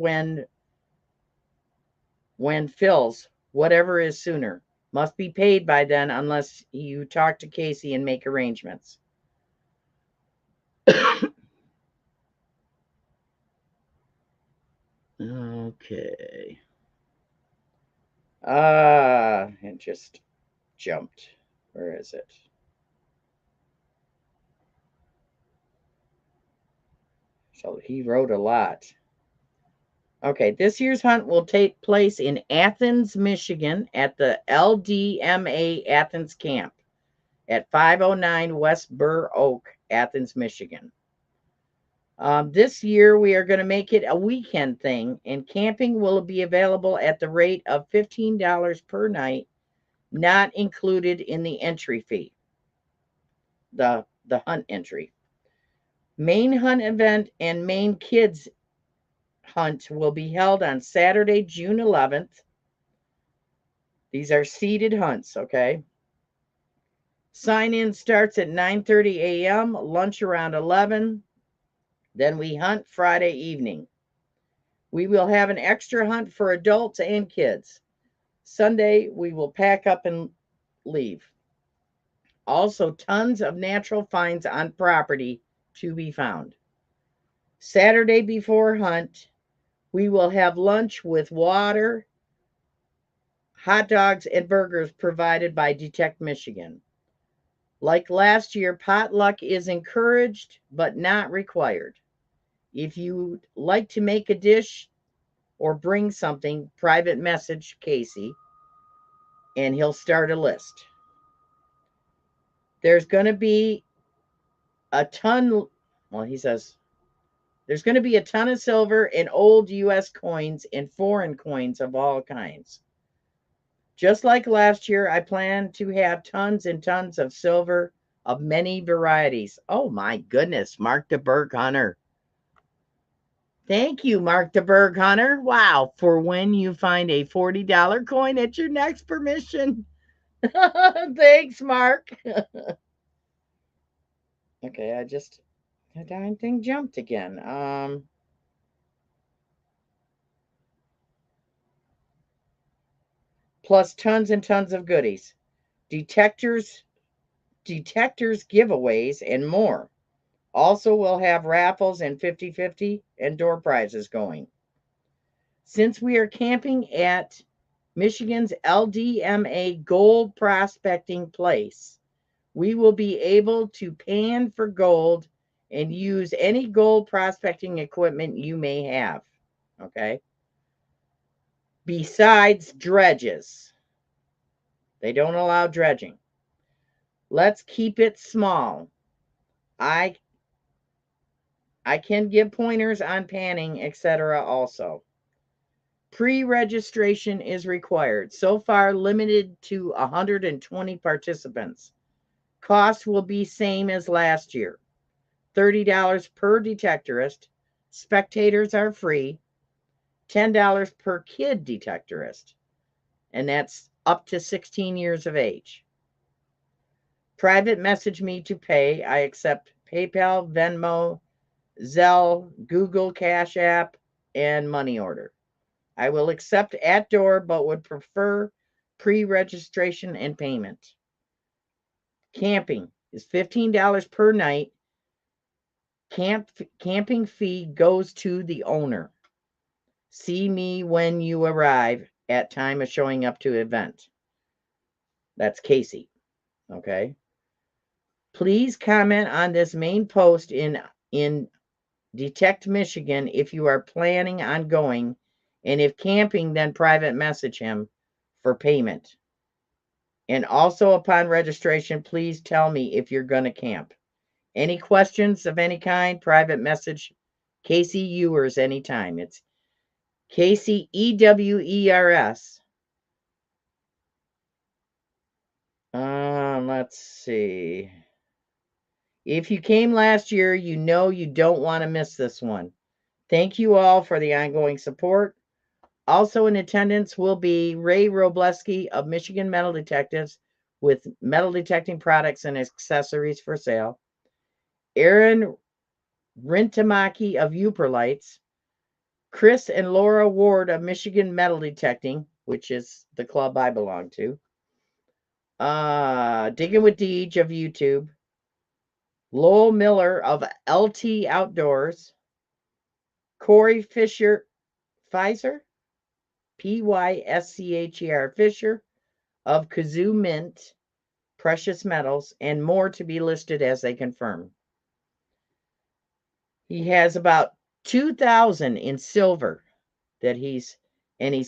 Speaker 1: when fills, whatever is sooner. Must be paid by then unless you talk to Casey and make arrangements. Okay. It just jumped. Where is it? So he wrote a lot. Okay, this year's hunt will take place in Athens, Michigan at the LDMA Athens Camp at 509 West Burr Oak, Athens, Michigan. This year, we are going to make it a weekend thing, and camping will be available at the rate of $15 per night, not included in the entry fee, the hunt entry. Main hunt event and main kids hunt will be held on Saturday, June 11th. These are seated hunts, okay? Sign-in starts at 9:30 a.m., lunch around 11. Then we hunt Friday evening. We will have an extra hunt for adults and kids. Sunday, we will pack up and leave. Also, tons of natural finds on property to be found. Saturday before hunt, we will have lunch with water, hot dogs, and burgers provided by Detect Michigan. Like last year, potluck is encouraged but not required. If you'd like to make a dish or bring something, private message Casey, and he'll start a list. There's going to be a ton, well, he says, there's going to be a ton of silver and old U.S. coins and foreign coins of all kinds. Just like last year, I plan to have tons and tons of silver of many varieties. Oh my goodness, Mark the Berg Hunter. Thank you, Mark the Berg Hunter. Wow, for when you find a $40 coin at your next permission. Thanks, Mark. Okay, the darn thing jumped again. Plus tons and tons of goodies. Detectors giveaways, and more. Also, we'll have raffles and 50-50 and door prizes going. Since we are camping at Michigan's LDMA gold prospecting place, we will be able to pan for gold and use any gold prospecting equipment you may have. Okay. Besides dredges, they don't allow dredging. Let's keep it small. I can give pointers on panning, etc. also. Pre-registration is required. So far, limited to 120 participants. Cost will be same as last year. $30 per detectorist. Spectators are free. $10 per kid detectorist. And that's up to 16 years of age. Private message me to pay. I accept PayPal, Venmo, Zelle, Google Cash App, and money order. I will accept at door, but would prefer pre-registration and payment. Camping is $15 per night. Camping fee goes to the owner. See me when you arrive at time of showing up to event. That's Casey. Okay. Please comment on this main post in Detect Michigan if you are planning on going, and if camping, then private message him for payment. And also upon registration, please tell me if you're going to camp. Any questions of any kind, private message Casey Ewers anytime. It's Casey EWERS. Let's see. If you came last year, you know you don't want to miss this one. Thank you all for the ongoing support. Also in attendance will be Ray Robleski of Michigan Metal Detectives with metal detecting products and accessories for sale. Aaron Rintamaki of Uperlights. Chris and Laura Ward of Michigan Metal Detecting, which is the club I belong to. Diggin with Deej of YouTube. Lowell Miller of LT Outdoors. Corey Fisher, Pfizer, Pyscher Fisher of Kazoo Mint, Precious Metals, and more to be listed as they confirm. He has about 2,000 in silver that he's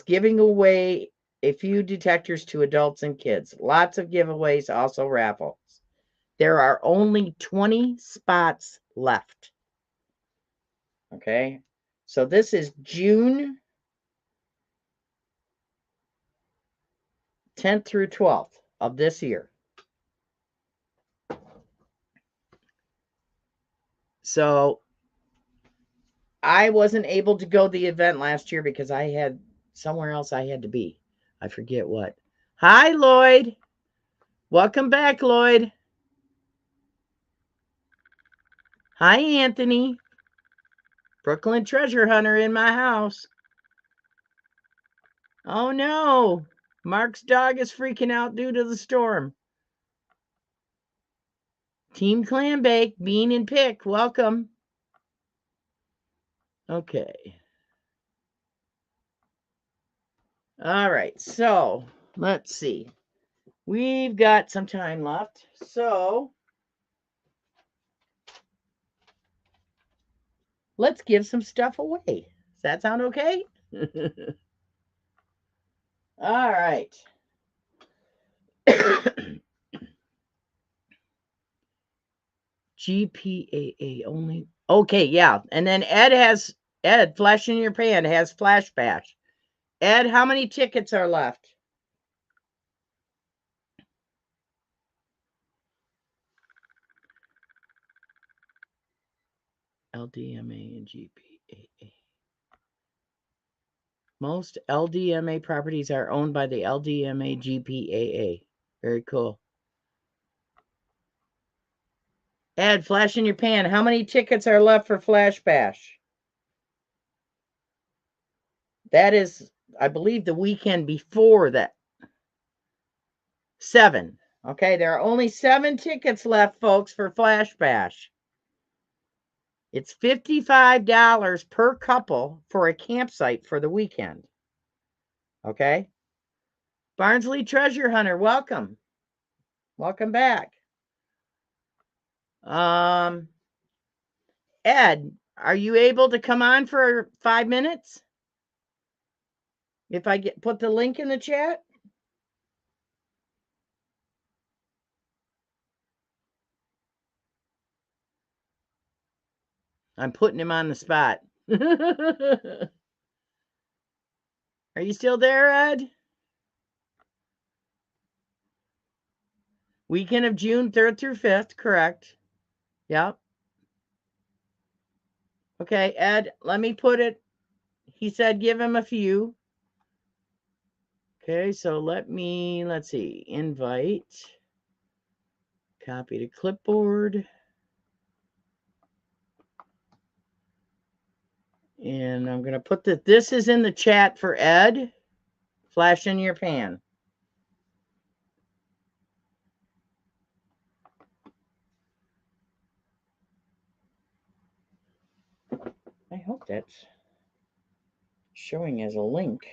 Speaker 1: giving away a few detectors to adults and kids. Lots of giveaways, also raffles. There are only 20 spots left. Okay. So this is June 10th through 12th of this year. So I wasn't able to go to the event last year because I had somewhere else I had to be. I forget what. Hi, Lloyd. Welcome back, Lloyd. Hi, Anthony. Brooklyn treasure hunter in my house. Oh, no. Mark's dog is freaking out due to the storm. Team Clam Bake, Bean and Pick, welcome. Okay. All right, so let's see. We've got some time left, so let's give some stuff away. Does that sound okay? All right. GPAA only. Okay, yeah. And then Ed, Flash in Your Pan has Flash Bash. Ed, how many tickets are left? LDMA and GPAA. Most LDMA properties are owned by the LDMA GPAA. Very cool. Ed, Flash in Your Pan, how many tickets are left for Flash Bash? That is, I believe, the weekend before that. 7. Okay, there are only 7 tickets left, folks, for Flash Bash. It's $55 per couple for a campsite for the weekend. Okay? Barnsley Treasure Hunter, welcome. Welcome back. Ed, are you able to come on for 5 minutes? If I put the link in the chat? I'm putting him on the spot. Are you still there, Ed? Weekend of June 3rd through 5th, correct. Yep. Okay, Ed, let me put it. He said give him a few. Okay, so let's see, invite, copy to clipboard. And I'm going to put this is in the chat for Ed. Flash in your pan. I hope that's showing as a link.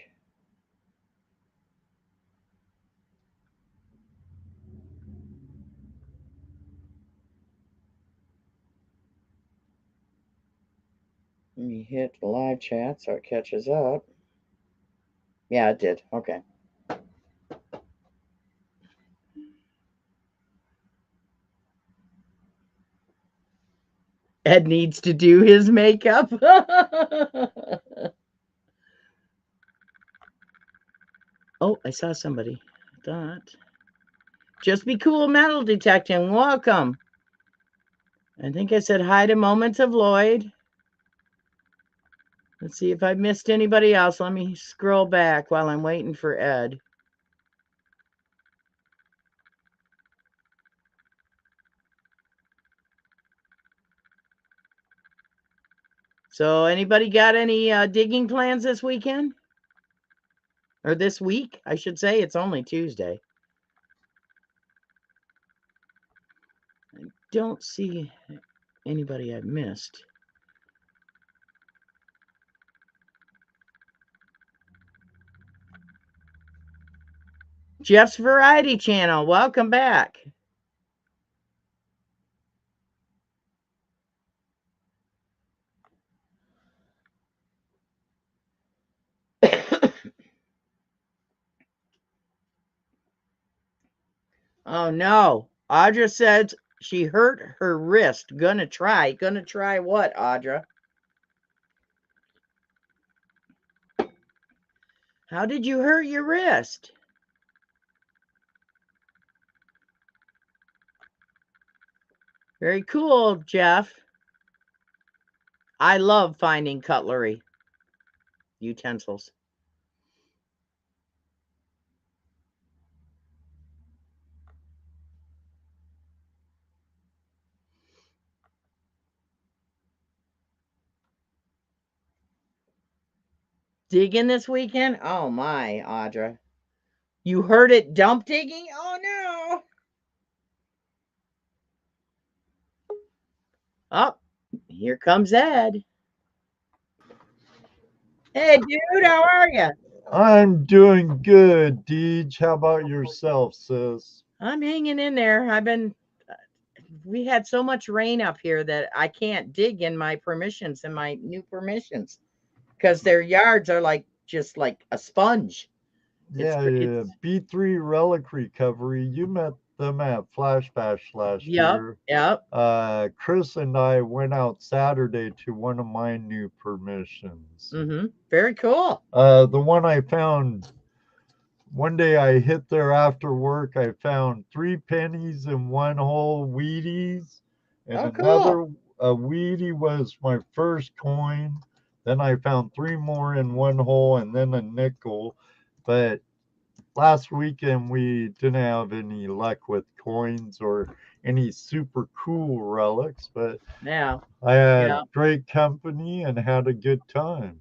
Speaker 1: Let me hit the live chat so it catches up. Yeah, it did. Okay. Ed needs to do his makeup. Oh, I saw somebody. Just Be Cool Metal Detecting. Welcome. I think I said hi to Moments of Lloyd. Let's see if I missed anybody else. Let me scroll back while I'm waiting for Ed. So anybody got any digging plans this weekend? Or this week, I should say. It's only Tuesday. I don't see anybody I've missed. Jeff's Variety Channel, welcome back. Oh no. Audra said she hurt her wrist. Gonna try what, Audra? How did you hurt your wrist? Very cool, Jeff. I love finding cutlery, utensils. Digging this weekend? Oh my, Audra. You heard it dump digging? Oh no. Oh, here comes Ed. Hey, dude, how are you?
Speaker 2: I'm doing good, Deej. How about yourself, sis?
Speaker 1: I'm hanging in there. We had so much rain up here that I can't dig in my permissions and my new permissions because their yards are like just like a sponge.
Speaker 2: Yeah,
Speaker 1: It's
Speaker 2: B3 Relic Recovery. You met them at Flash Bash last
Speaker 1: yep,
Speaker 2: year.
Speaker 1: yep.
Speaker 2: Chris and I went out Saturday to one of my new permissions.
Speaker 1: Very cool.
Speaker 2: The one I found one day I hit there after work. I found 3 pennies in one hole, Wheaties, and
Speaker 1: Oh, cool.
Speaker 2: another a Wheatie was my first coin. Then I found 3 more in one hole, and then a nickel. But last weekend we didn't have any luck with coins or any super cool relics, but
Speaker 1: Yeah,
Speaker 2: I had
Speaker 1: yeah.
Speaker 2: great company and had a good time.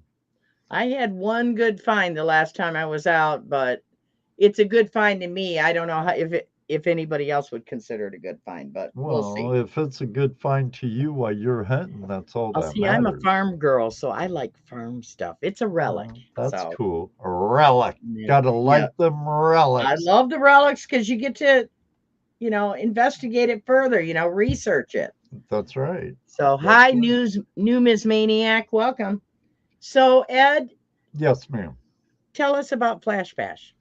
Speaker 1: I had one good find the last time I was out, but it's a good find to me. I don't know if anybody else would consider it a good find, but we'll
Speaker 2: Well,
Speaker 1: see.
Speaker 2: if it's a good find to you while you're hunting, that's all
Speaker 1: I'll
Speaker 2: that
Speaker 1: see. I'm a
Speaker 2: matters.
Speaker 1: farm girl, so I like farm stuff. It's a relic,
Speaker 2: That's
Speaker 1: so
Speaker 2: cool. A relic.
Speaker 1: yeah,
Speaker 2: Gotta
Speaker 1: yeah.
Speaker 2: like them
Speaker 1: I
Speaker 2: relics.
Speaker 1: love the relics because you get to, investigate it further. Research it.
Speaker 2: That's right.
Speaker 1: So,
Speaker 2: That's
Speaker 1: hi,
Speaker 2: right.
Speaker 1: new Miss Maniac. Welcome. So, Ed,
Speaker 2: Yes, ma'am.
Speaker 1: tell us about Flash Bash.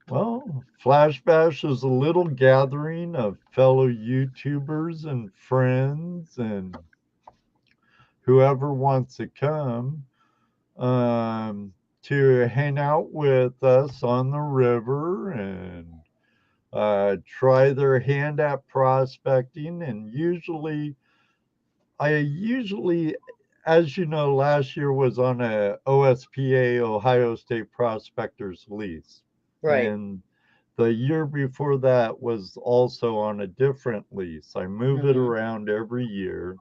Speaker 2: Well, Flash Bash is a little gathering of fellow YouTubers and friends and whoever wants to come to hang out with us on the river and try their hand at prospecting. And I usually, as you know, last year was on a OSPA, Ohio State Prospectors lease.
Speaker 1: Right.
Speaker 2: And the year before that was also on a different lease. I move it
Speaker 1: Hmm.
Speaker 2: around every year.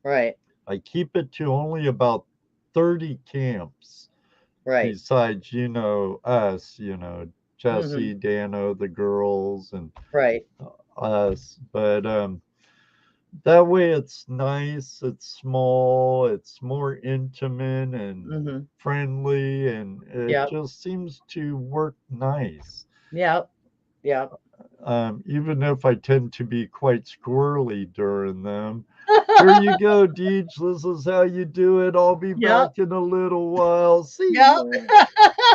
Speaker 1: Right.
Speaker 2: I keep it to only about 30 camps
Speaker 1: Right.
Speaker 2: besides, us,
Speaker 1: Hmm.
Speaker 2: Jesse, Dano, the girls, and
Speaker 1: Right.
Speaker 2: us. But that way it's nice, it's small, it's more intimate and
Speaker 1: Hmm.
Speaker 2: friendly, and it
Speaker 1: Yep.
Speaker 2: just seems to work nice.
Speaker 1: Yep. Yep.
Speaker 2: Even if I tend to be quite squirrely during them. Here you go, Deej. This is how you do it. I'll be
Speaker 1: Yep.
Speaker 2: back in a little while. See
Speaker 1: Yep.
Speaker 2: ya.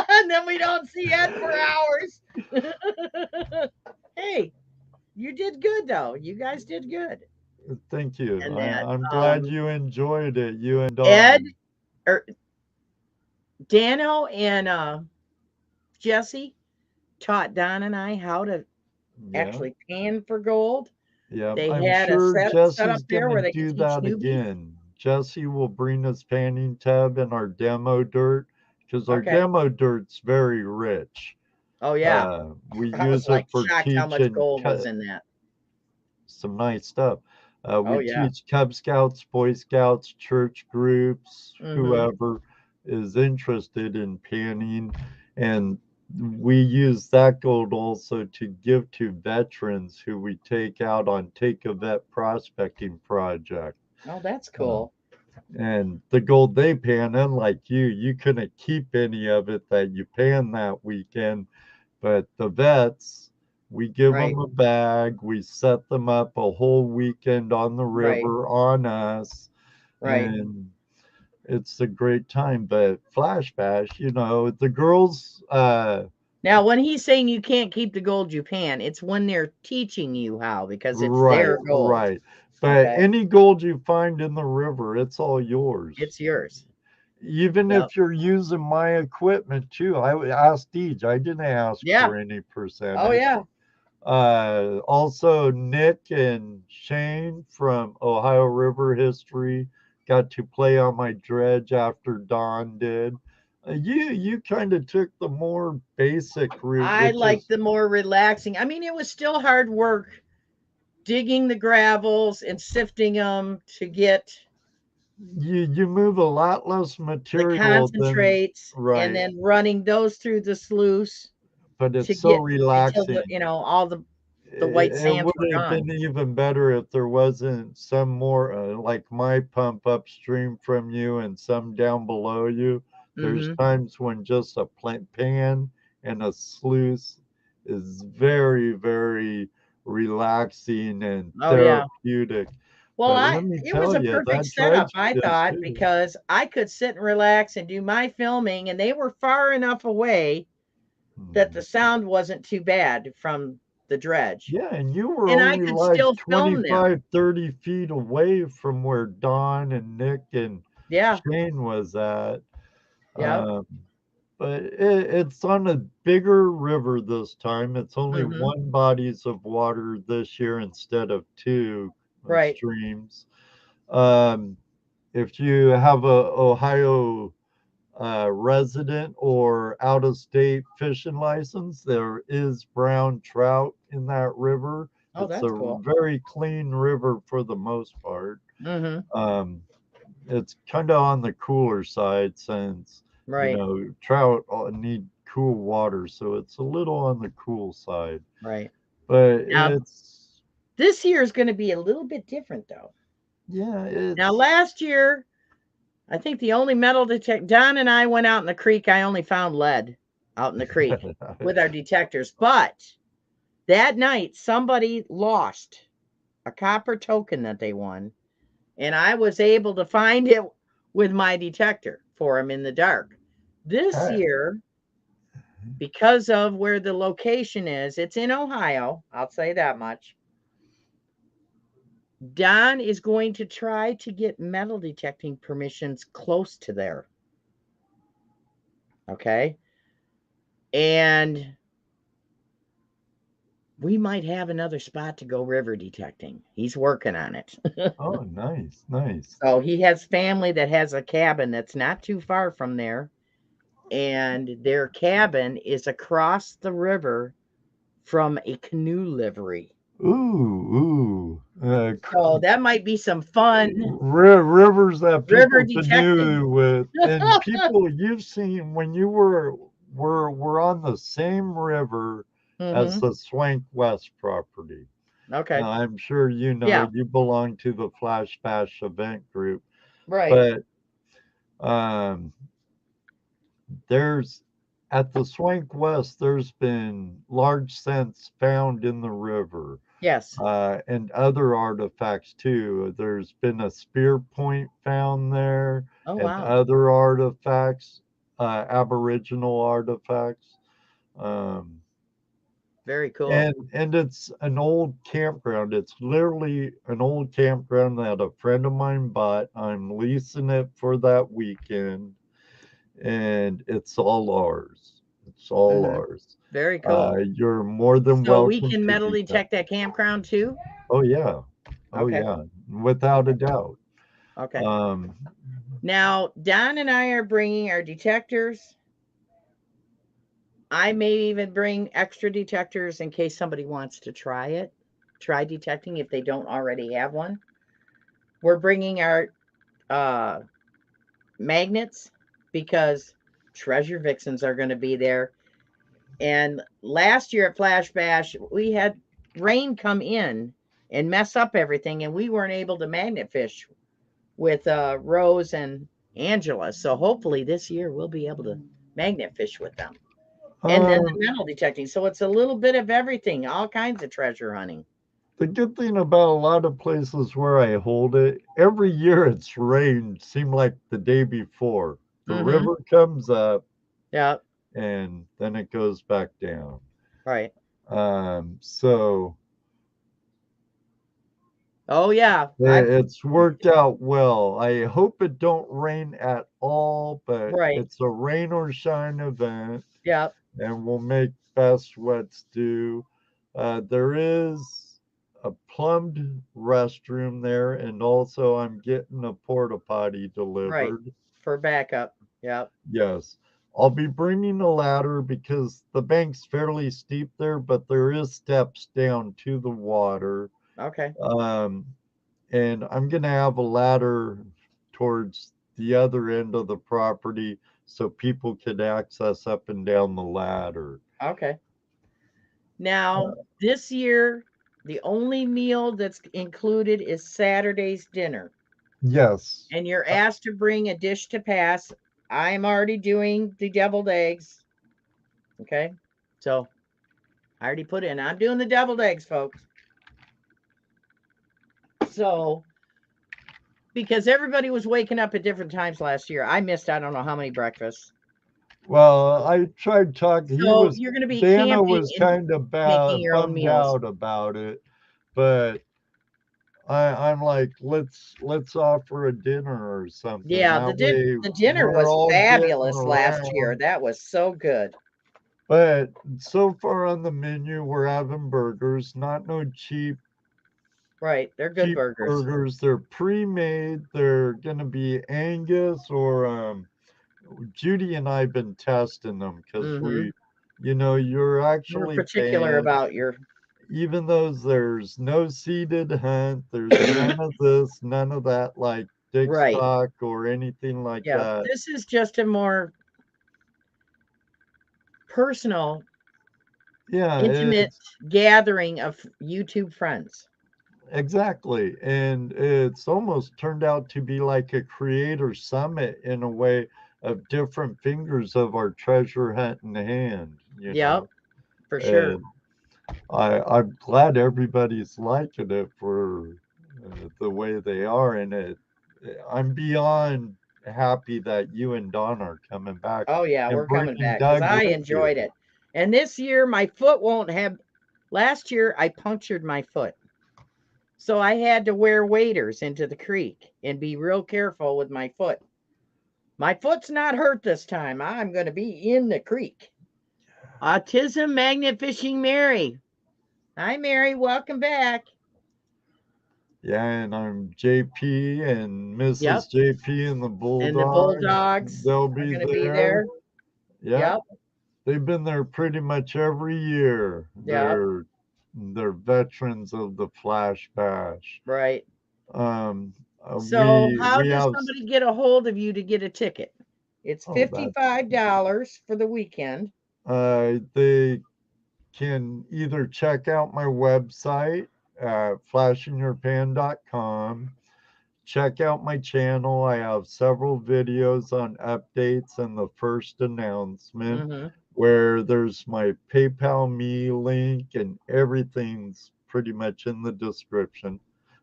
Speaker 1: And then we don't see Ed for hours. Hey, you did good though. You guys did good.
Speaker 2: Thank you.
Speaker 1: And that
Speaker 2: I'm glad you enjoyed it, you and
Speaker 1: Ed
Speaker 2: Don.
Speaker 1: or Dano and Jesse taught Don and I how to
Speaker 2: Yeah.
Speaker 1: actually pan for gold.
Speaker 2: Yeah,
Speaker 1: They
Speaker 2: I'm
Speaker 1: had a
Speaker 2: sure
Speaker 1: set up
Speaker 2: Jesse's
Speaker 1: there
Speaker 2: gonna
Speaker 1: where they could
Speaker 2: do
Speaker 1: teach
Speaker 2: that
Speaker 1: newbies.
Speaker 2: again. Jesse will bring us panning tub and our demo dirt because our
Speaker 1: Okay.
Speaker 2: demo dirt's very rich.
Speaker 1: Oh yeah.
Speaker 2: We
Speaker 1: I was
Speaker 2: use it
Speaker 1: like
Speaker 2: for
Speaker 1: shocked how much
Speaker 2: teaching
Speaker 1: gold was in that.
Speaker 2: some nice stuff.
Speaker 1: Oh
Speaker 2: We
Speaker 1: yeah.
Speaker 2: teach Cub Scouts, Boy Scouts, church groups,
Speaker 1: Mm-hmm.
Speaker 2: whoever is interested in panning, and we use that gold also to give to veterans who we take out on Take a Vet prospecting project.
Speaker 1: Oh, that's
Speaker 2: Uh,
Speaker 1: cool.
Speaker 2: and the gold they pan, unlike you couldn't keep any of it that you pan that weekend. But the vets, we give
Speaker 1: Right.
Speaker 2: them a bag, we set them up a whole weekend on the
Speaker 1: Right.
Speaker 2: river on us,
Speaker 1: Right.
Speaker 2: and it's a great time. But Flash Bash, the girls,
Speaker 1: Now, when he's saying you can't keep the gold you pan, it's when they're teaching you how because it's
Speaker 2: right,
Speaker 1: their gold.
Speaker 2: right. But
Speaker 1: Okay.
Speaker 2: any gold you find in the river, it's all yours.
Speaker 1: It's yours.
Speaker 2: even
Speaker 1: Yep.
Speaker 2: if you're using my equipment too. I asked Deej. I didn't ask
Speaker 1: Yeah.
Speaker 2: for any
Speaker 1: Oh
Speaker 2: percentage.
Speaker 1: yeah.
Speaker 2: Also, Nick and Shane from Ohio River History got to play on my dredge after Don did. You kind of took the more basic route,
Speaker 1: I
Speaker 2: which
Speaker 1: like
Speaker 2: is
Speaker 1: the more relaxing. I mean, it was still hard work digging the gravels and sifting them to get
Speaker 2: you move a lot less
Speaker 1: the
Speaker 2: material than
Speaker 1: concentrates and
Speaker 2: right,
Speaker 1: then running those through the sluice
Speaker 2: but
Speaker 1: to
Speaker 2: it's so
Speaker 1: get until the,
Speaker 2: relaxing.
Speaker 1: all the white
Speaker 2: It
Speaker 1: sands
Speaker 2: would
Speaker 1: were
Speaker 2: have
Speaker 1: gone.
Speaker 2: been even better if there wasn't some more like my pump upstream from you and some down below you. There's
Speaker 1: Mm-hmm.
Speaker 2: times when just a plant pan and a sluice is very, very relaxing and
Speaker 1: Oh yeah.
Speaker 2: therapeutic.
Speaker 1: Well,
Speaker 2: But let me
Speaker 1: it was
Speaker 2: tell
Speaker 1: a
Speaker 2: you,
Speaker 1: perfect
Speaker 2: that
Speaker 1: setup,
Speaker 2: dredge
Speaker 1: I
Speaker 2: is
Speaker 1: thought,
Speaker 2: too.
Speaker 1: because I could sit and relax and do my filming, and they were far enough away that the
Speaker 2: Mhm.
Speaker 1: sound wasn't too bad from the dredge,
Speaker 2: Yeah, and you were
Speaker 1: and I
Speaker 2: only
Speaker 1: could
Speaker 2: like
Speaker 1: still film them.
Speaker 2: 25, 30 feet away from where Don and Nick and
Speaker 1: Yeah.
Speaker 2: Shane was at.
Speaker 1: Yep.
Speaker 2: Um, but it's on a bigger river this time. It's only
Speaker 1: Mm-hmm.
Speaker 2: one bodies of water this year instead of two
Speaker 1: Right.
Speaker 2: streams. Um, if you have a Ohio resident or out of state fishing license, there is brown trout in that river.
Speaker 1: Oh,
Speaker 2: It's
Speaker 1: that's
Speaker 2: a
Speaker 1: cool.
Speaker 2: very clean river for the most part.
Speaker 1: Mm-hmm.
Speaker 2: Um, it's kind of on the cooler side since
Speaker 1: Right.
Speaker 2: trout need cool water, so it's a little on the cool side.
Speaker 1: Right.
Speaker 2: But
Speaker 1: Now,
Speaker 2: it's
Speaker 1: this year is going to be a little bit different, though.
Speaker 2: yeah,
Speaker 1: Now,
Speaker 2: it's
Speaker 1: last year, I think the only metal detect Don and I went out in the creek. I only found lead out in the creek with our detectors. But that night, somebody lost a copper token that they won, and I was able to find it with my detector for him in the dark. This
Speaker 2: okay.
Speaker 1: year, because of where the location is, it's in Ohio. I'll say that much. Don is going to try to get metal detecting permissions close to there. Okay. And we might have another spot to go river detecting. He's working on it.
Speaker 2: Oh, nice, nice.
Speaker 1: So he has family that has a cabin that's not too far from there. And their cabin is across the river from a canoe livery.
Speaker 2: Ooh, ooh.
Speaker 1: So that might be some fun
Speaker 2: Rivers that
Speaker 1: river
Speaker 2: people
Speaker 1: detecting.
Speaker 2: canoe with, and people you've seen when you were on the same river as
Speaker 1: Mm-hmm.
Speaker 2: the Swank West property.
Speaker 1: Okay.
Speaker 2: Now, I'm sure you know
Speaker 1: Yeah.
Speaker 2: you belong to the Flash Bash event group,
Speaker 1: Right.
Speaker 2: but um, there's at the Swank West, there's been large scents found in the river
Speaker 1: Yes.
Speaker 2: and other artifacts too. There's been a spear point found there
Speaker 1: Oh
Speaker 2: and
Speaker 1: wow.
Speaker 2: other artifacts, Aboriginal artifacts. Um,
Speaker 1: Very cool.
Speaker 2: and it's an old campground. It's literally an old campground that a friend of mine bought. I'm leasing it for that weekend, and it's all ours. It's all
Speaker 1: Mm-hmm.
Speaker 2: ours.
Speaker 1: Very cool.
Speaker 2: You're more than
Speaker 1: So we
Speaker 2: welcome
Speaker 1: can
Speaker 2: to
Speaker 1: metal
Speaker 2: detect.
Speaker 1: detect that campground too?
Speaker 2: Oh yeah, oh
Speaker 1: Okay.
Speaker 2: yeah, without a
Speaker 1: Okay.
Speaker 2: doubt.
Speaker 1: Okay.
Speaker 2: Um,
Speaker 1: Now, Don and I are bringing our detectors. I may even bring extra detectors in case somebody wants to try it. Try detecting if they don't already have one. We're bringing our uh, magnets because treasure vixens are going to be there. And last year at Flash Bash, we had rain come in and mess up everything, and we weren't able to magnet fish with Rose and Angela. So hopefully this year we'll be able to magnet fish with them. And then
Speaker 2: um,
Speaker 1: the metal detecting. So it's a little bit of everything, all kinds of treasure hunting.
Speaker 2: the good thing about a lot of places where I hold it, every year it's rained, seemed like the day before. The
Speaker 1: Mm-hmm.
Speaker 2: river comes up
Speaker 1: Yeah.
Speaker 2: and then it goes back down.
Speaker 1: Right.
Speaker 2: So
Speaker 1: Oh yeah,
Speaker 2: It's worked out well. I hope it don't rain at all, but
Speaker 1: right.
Speaker 2: it's a rain or shine event,
Speaker 1: Yep.
Speaker 2: and we'll make best what's do. There is a plumbed restroom there, and also I'm getting a porta potty
Speaker 1: Right.
Speaker 2: delivered.
Speaker 1: For backup. Yep.
Speaker 2: Yes. I'll be bringing a ladder because the bank's fairly steep there, but there is steps down to the water.
Speaker 1: Okay.
Speaker 2: Um, and I'm going to have a ladder towards the other end of the property so people could access up and down the ladder.
Speaker 1: Okay. Now, this year, the only meal that's included is Saturday's dinner.
Speaker 2: Yes.
Speaker 1: And you're asked to bring a dish to pass. I'm already doing the deviled eggs. Okay. So I already put in. I'm doing the deviled eggs, folks. So because everybody was waking up at different times last year, I missed I don't know how many breakfasts.
Speaker 2: Well, I tried talking.
Speaker 1: So you're going to be
Speaker 2: Dana
Speaker 1: camping
Speaker 2: was
Speaker 1: and
Speaker 2: kind of
Speaker 1: making your own
Speaker 2: bummed
Speaker 1: meals.
Speaker 2: out about it, but I'm like, let's offer a dinner or something.
Speaker 1: Yeah,
Speaker 2: That way
Speaker 1: the dinner
Speaker 2: we're
Speaker 1: was
Speaker 2: all getting
Speaker 1: fabulous last year.
Speaker 2: around.
Speaker 1: That was so good.
Speaker 2: But so far on the menu, we're having burgers, not no
Speaker 1: Right. They're good burgers.
Speaker 2: burgers. They're pre-made. They're gonna be Angus or Judy and I've been testing them because
Speaker 1: Mm-hmm.
Speaker 2: you're
Speaker 1: You're
Speaker 2: actually
Speaker 1: particular
Speaker 2: paying,
Speaker 1: about your
Speaker 2: even though there's no seated hunt, there's none of this, none of that, like dick
Speaker 1: right.
Speaker 2: stock or anything like
Speaker 1: Yeah.
Speaker 2: that.
Speaker 1: This is just a more personal,
Speaker 2: Yeah,
Speaker 1: intimate gathering of YouTube friends.
Speaker 2: exactly. And it's almost turned out to be like a creator summit in a way of different fingers of our treasure hunt in hand,
Speaker 1: Yep, for sure.
Speaker 2: And I'm glad everybody's liking it for the way they are. And I'm beyond happy that you and Don are coming back
Speaker 1: Oh yeah,
Speaker 2: and
Speaker 1: we're coming
Speaker 2: bringing
Speaker 1: back because
Speaker 2: Doug
Speaker 1: I
Speaker 2: with you.
Speaker 1: enjoyed it. And this year my foot won't have last year I punctured my foot. So I had to wear waders into the creek and be real careful with my foot. My foot's not hurt this time. I'm going to be in the creek. Autism Magnet Fishing Mary. Hi, Mary. Welcome back.
Speaker 2: Yeah, and I'm JP and
Speaker 1: Yep.
Speaker 2: Mrs. JP and the
Speaker 1: And the
Speaker 2: Bulldogs.
Speaker 1: Bulldogs
Speaker 2: They'll
Speaker 1: are
Speaker 2: be
Speaker 1: going to be
Speaker 2: there.
Speaker 1: there.
Speaker 2: Yep.
Speaker 1: Yep.
Speaker 2: They've been there pretty much every year.
Speaker 1: Yep.
Speaker 2: They're veterans of the Flash Bash.
Speaker 1: Right.
Speaker 2: Um,
Speaker 1: So, how
Speaker 2: we
Speaker 1: does
Speaker 2: have
Speaker 1: somebody get a hold of you to get a ticket? It's
Speaker 2: oh that
Speaker 1: $55 for the weekend.
Speaker 2: they can either check out my website at flashingyourpan.com. Check out my channel. I have several videos on updates and the first announcement
Speaker 1: Mm-hmm.
Speaker 2: where there's my PayPal me link and everything's pretty much in the description.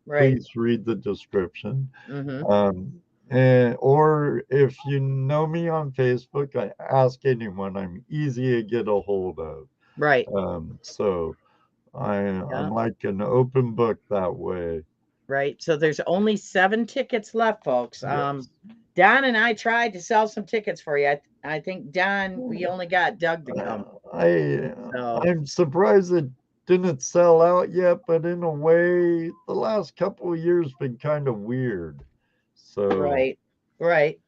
Speaker 1: Right.
Speaker 2: Please read the description.
Speaker 1: Mm-hmm.
Speaker 2: Or if you know me on Facebook, I ask anyone. I'm easy to get a hold of.
Speaker 1: Right.
Speaker 2: So I'm
Speaker 1: Yeah.
Speaker 2: like an open book that way.
Speaker 1: Right. So there's only 7 tickets left, folks.
Speaker 2: Yes.
Speaker 1: Don and I tried to sell some tickets for you. I think Don, we only got Doug to come. So
Speaker 2: I'm surprised it didn't sell out yet, but in a way, the last couple of years been kind of weird. So,
Speaker 1: right. Right.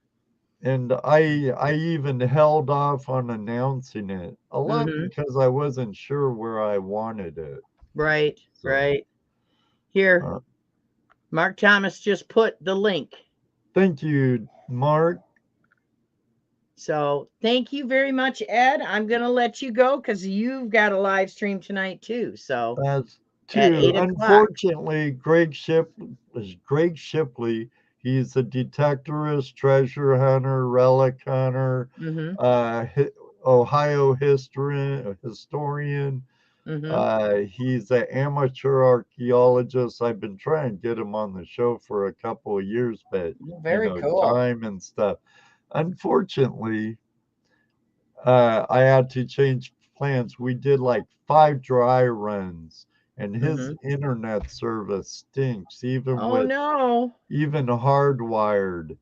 Speaker 2: and I even held off on announcing it a lot
Speaker 1: Mm-hmm.
Speaker 2: because I wasn't sure where I wanted it.
Speaker 1: Right.
Speaker 2: So,
Speaker 1: Right. Here,
Speaker 2: uh,
Speaker 1: Mark Thomas just put the link.
Speaker 2: thank you, Mark.
Speaker 1: So thank you very much, Ed. I'm gonna let you go because you've got a live stream tonight too. So
Speaker 2: That's
Speaker 1: at
Speaker 2: two.
Speaker 1: 8 o'clock.
Speaker 2: Unfortunately, Greg Shipley. He's a detectorist, treasure hunter, relic hunter,
Speaker 1: Mm-hmm.
Speaker 2: uh, Ohio historian.
Speaker 1: Mm-hmm.
Speaker 2: He's an amateur archaeologist. I've been trying to get him on the show for a couple of years, but
Speaker 1: Very cool.
Speaker 2: time and stuff. Unfortunately, I had to change plans. We did like 5 dry runs and his internet service stinks, even
Speaker 1: Oh no.
Speaker 2: hardwired.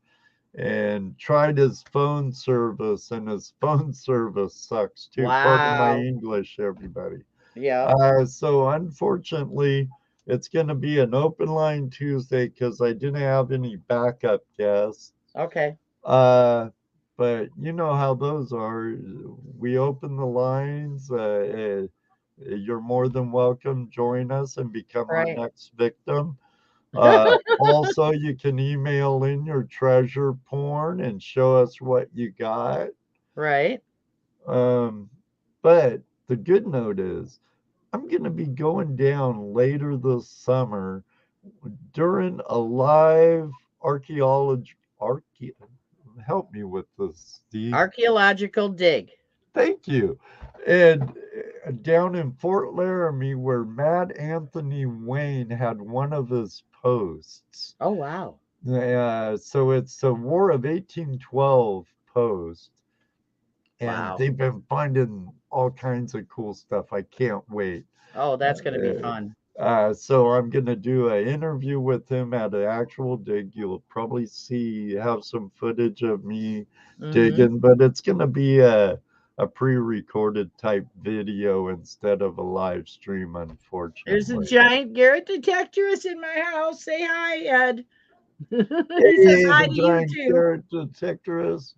Speaker 2: And tried his phone service, and his phone service sucks too. Pardon my
Speaker 1: Wow.
Speaker 2: English, everybody.
Speaker 1: Yep.
Speaker 2: So unfortunately, it's going to be an open line Tuesday because I didn't have any backup guests.
Speaker 1: Okay.
Speaker 2: But you know how those are. We open the lines. You're more than welcome. Join us and become our
Speaker 1: Right.
Speaker 2: next victim. Also, you can email in your treasure porn and show us what you got.
Speaker 1: Right.
Speaker 2: Um, but the good note is, I'm going to be going down later this summer during a live archaeology. Help me with this, Steve.
Speaker 1: Archaeological dig.
Speaker 2: Thank you. And down in Fort Laramie, where Matt Anthony Wayne had one of his posts.
Speaker 1: Oh wow.
Speaker 2: So it's a War of 1812 post, and
Speaker 1: Wow.
Speaker 2: they've been finding all kinds of cool stuff. I can't wait.
Speaker 1: Oh, that's going to be
Speaker 2: Uh,
Speaker 1: fun.
Speaker 2: so I'm gonna do an interview with him at an actual dig. You'll probably have some footage of me digging, but it's gonna be a pre-recorded type video instead of a live stream,
Speaker 1: There's a
Speaker 2: unfortunately.
Speaker 1: giant Garrett detectorist in my house. Say hi, Ed. He says
Speaker 2: Hey,
Speaker 1: hi
Speaker 2: the
Speaker 1: to you
Speaker 2: giant
Speaker 1: too.
Speaker 2: carrot detectorist.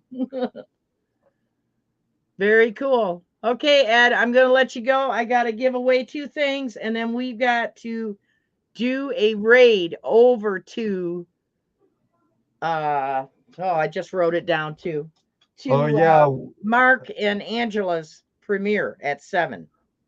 Speaker 1: Very cool. Okay, Ed, I'm going to let you go. I got to give away 2 things, and then we've got to do a raid over to I just wrote it down too.
Speaker 2: Oh
Speaker 1: To
Speaker 2: yeah.
Speaker 1: Mark and Angela's premiere at 7.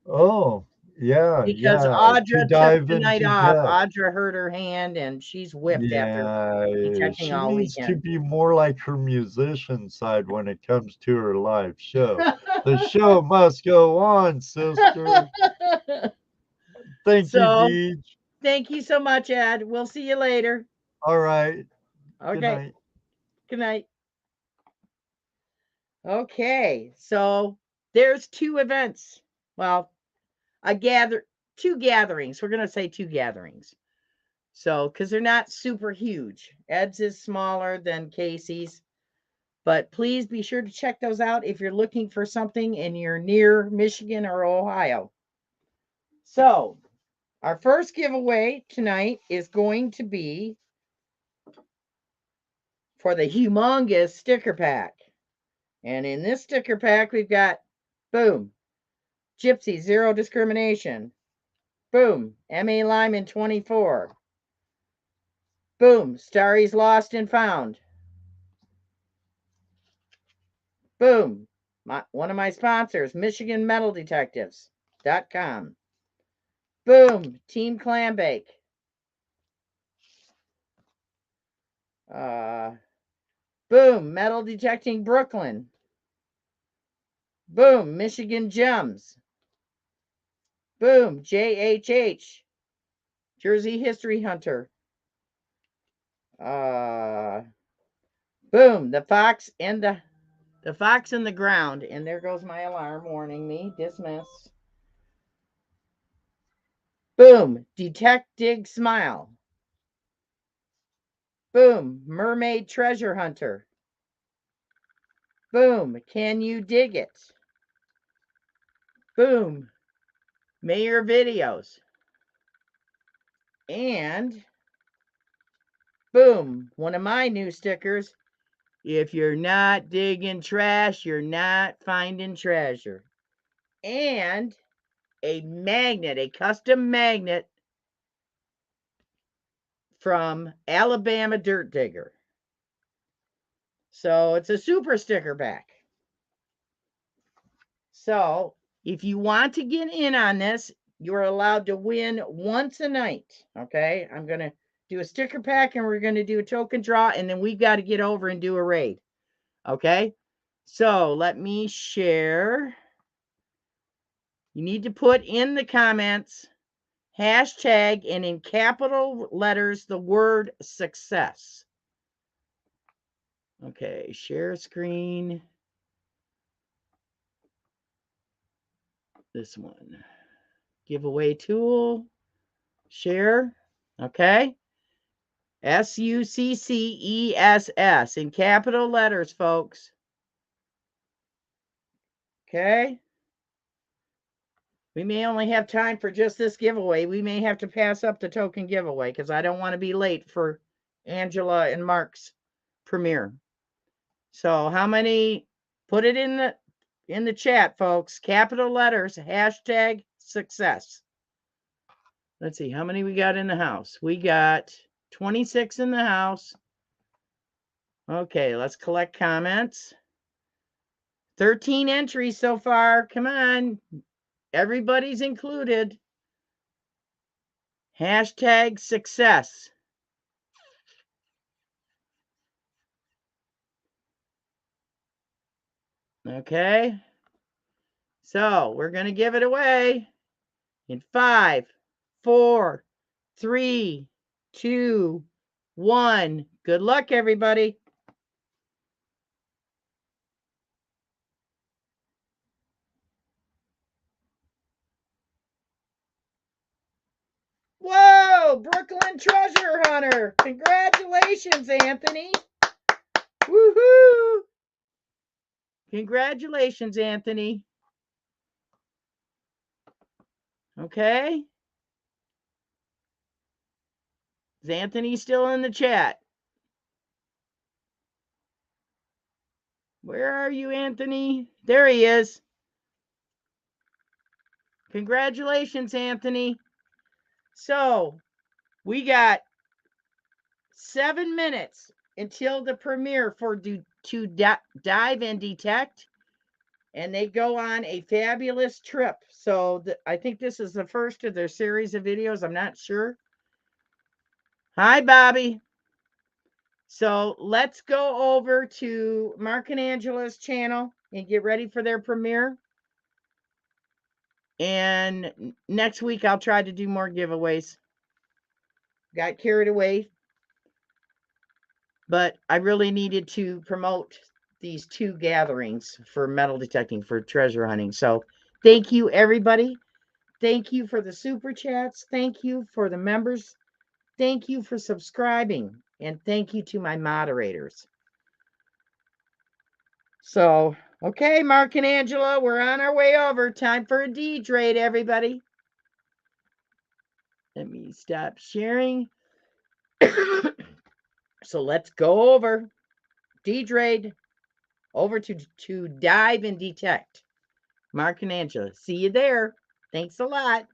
Speaker 2: Oh yeah,
Speaker 1: Because
Speaker 2: yeah. To
Speaker 1: Audra took
Speaker 2: dive
Speaker 1: the night
Speaker 2: into
Speaker 1: off.
Speaker 2: depth.
Speaker 1: Audra hurt her hand and she's whipped after
Speaker 2: Yeah,
Speaker 1: detecting
Speaker 2: she
Speaker 1: all
Speaker 2: needs to
Speaker 1: weekend.
Speaker 2: be more like her musician side when it comes to her live show. The show must go on, sister. Thank you,
Speaker 1: So,
Speaker 2: Deej.
Speaker 1: thank you so much, Ed. We'll see you later.
Speaker 2: All right. Good
Speaker 1: Okay.
Speaker 2: night.
Speaker 1: Good night. Okay. So, there's 2 events. Well, two gatherings. We're going to say 2 gatherings. So, because they're not super huge. Ed's is smaller than Casey's. But please be sure to check those out if you're looking for something and you're near Michigan or Ohio. So, our first giveaway tonight is going to be for the humongous sticker pack. And in this sticker pack, we've got boom, Gypsy Zero Discrimination. Boom, M.A. Lyman 24. Boom, Starry's Lost and Found. Boom, one of my sponsors, MichiganMetalDetectives.com. Boom, Team Clambake. Boom, Metal Detecting Brooklyn. Boom, Michigan Gems. Boom, JHH, Jersey History Hunter. Boom, the fox and the ground. And there goes my alarm warning me. Dismiss. Boom, Detect, Dig, Smile. Boom, Mermaid Treasure Hunter. Boom, Can You Dig It? Boom, Mayor Videos. And boom, one of my new stickers. If you're not digging trash, you're not finding treasure. And a magnet, a custom magnet from Alabama Dirt Digger. So it's a super sticker pack. So if you want to get in on this, you're allowed to win once a night. Okay. I'm going to do a sticker pack and we're going to do a token draw. And then we've got to get over and do a raid. Okay. So let me share. You need to put in the comments hashtag and in capital letters the word success. Okay, share screen. This one. Giveaway tool. Share. Okay. SUCCESS in capital letters, folks. Okay. We may only have time for just this giveaway. We may have to pass up the token giveaway because I don't want to be late for Angela and Mark's premiere. So how many? Put it in the chat, folks. Capital letters, hashtag success. Let's see how many we got in the house. We got 26 in the house. Okay, let's collect comments. 13 entries so far. Come on. Everybody's included. Hashtag success. Okay. So we're going to give it away in 5, 4, 3, 2, 1. Good luck, everybody. Whoa, Brooklyn Treasure Hunter. Congratulations, Anthony. Woohoo. Congratulations, Anthony. Okay. Is Anthony still in the chat? Where are you, Anthony? There he is. Congratulations, Anthony. So, we got 7 minutes until the premiere for to dive and detect, and they go on a fabulous trip. So I think this is the first of their series of videos. I'm not sure. Hi, Bobby. So let's go over to Mark and Angela's channel and get ready for their premiere. And next week I'll try to do more giveaways. Got carried away. But I really needed to promote these 2 gatherings for metal detecting, for treasure hunting. So thank you, everybody. Thank you for the super chats. Thank you for the members. Thank you for subscribing. And thank you to my moderators. So, okay, Mark and Angela, we're on our way over. Time for a Deej raid, everybody. Let me stop sharing. So let's go over. Deej raid. Over to dive and detect. Mark and Angela. See you there. Thanks a lot.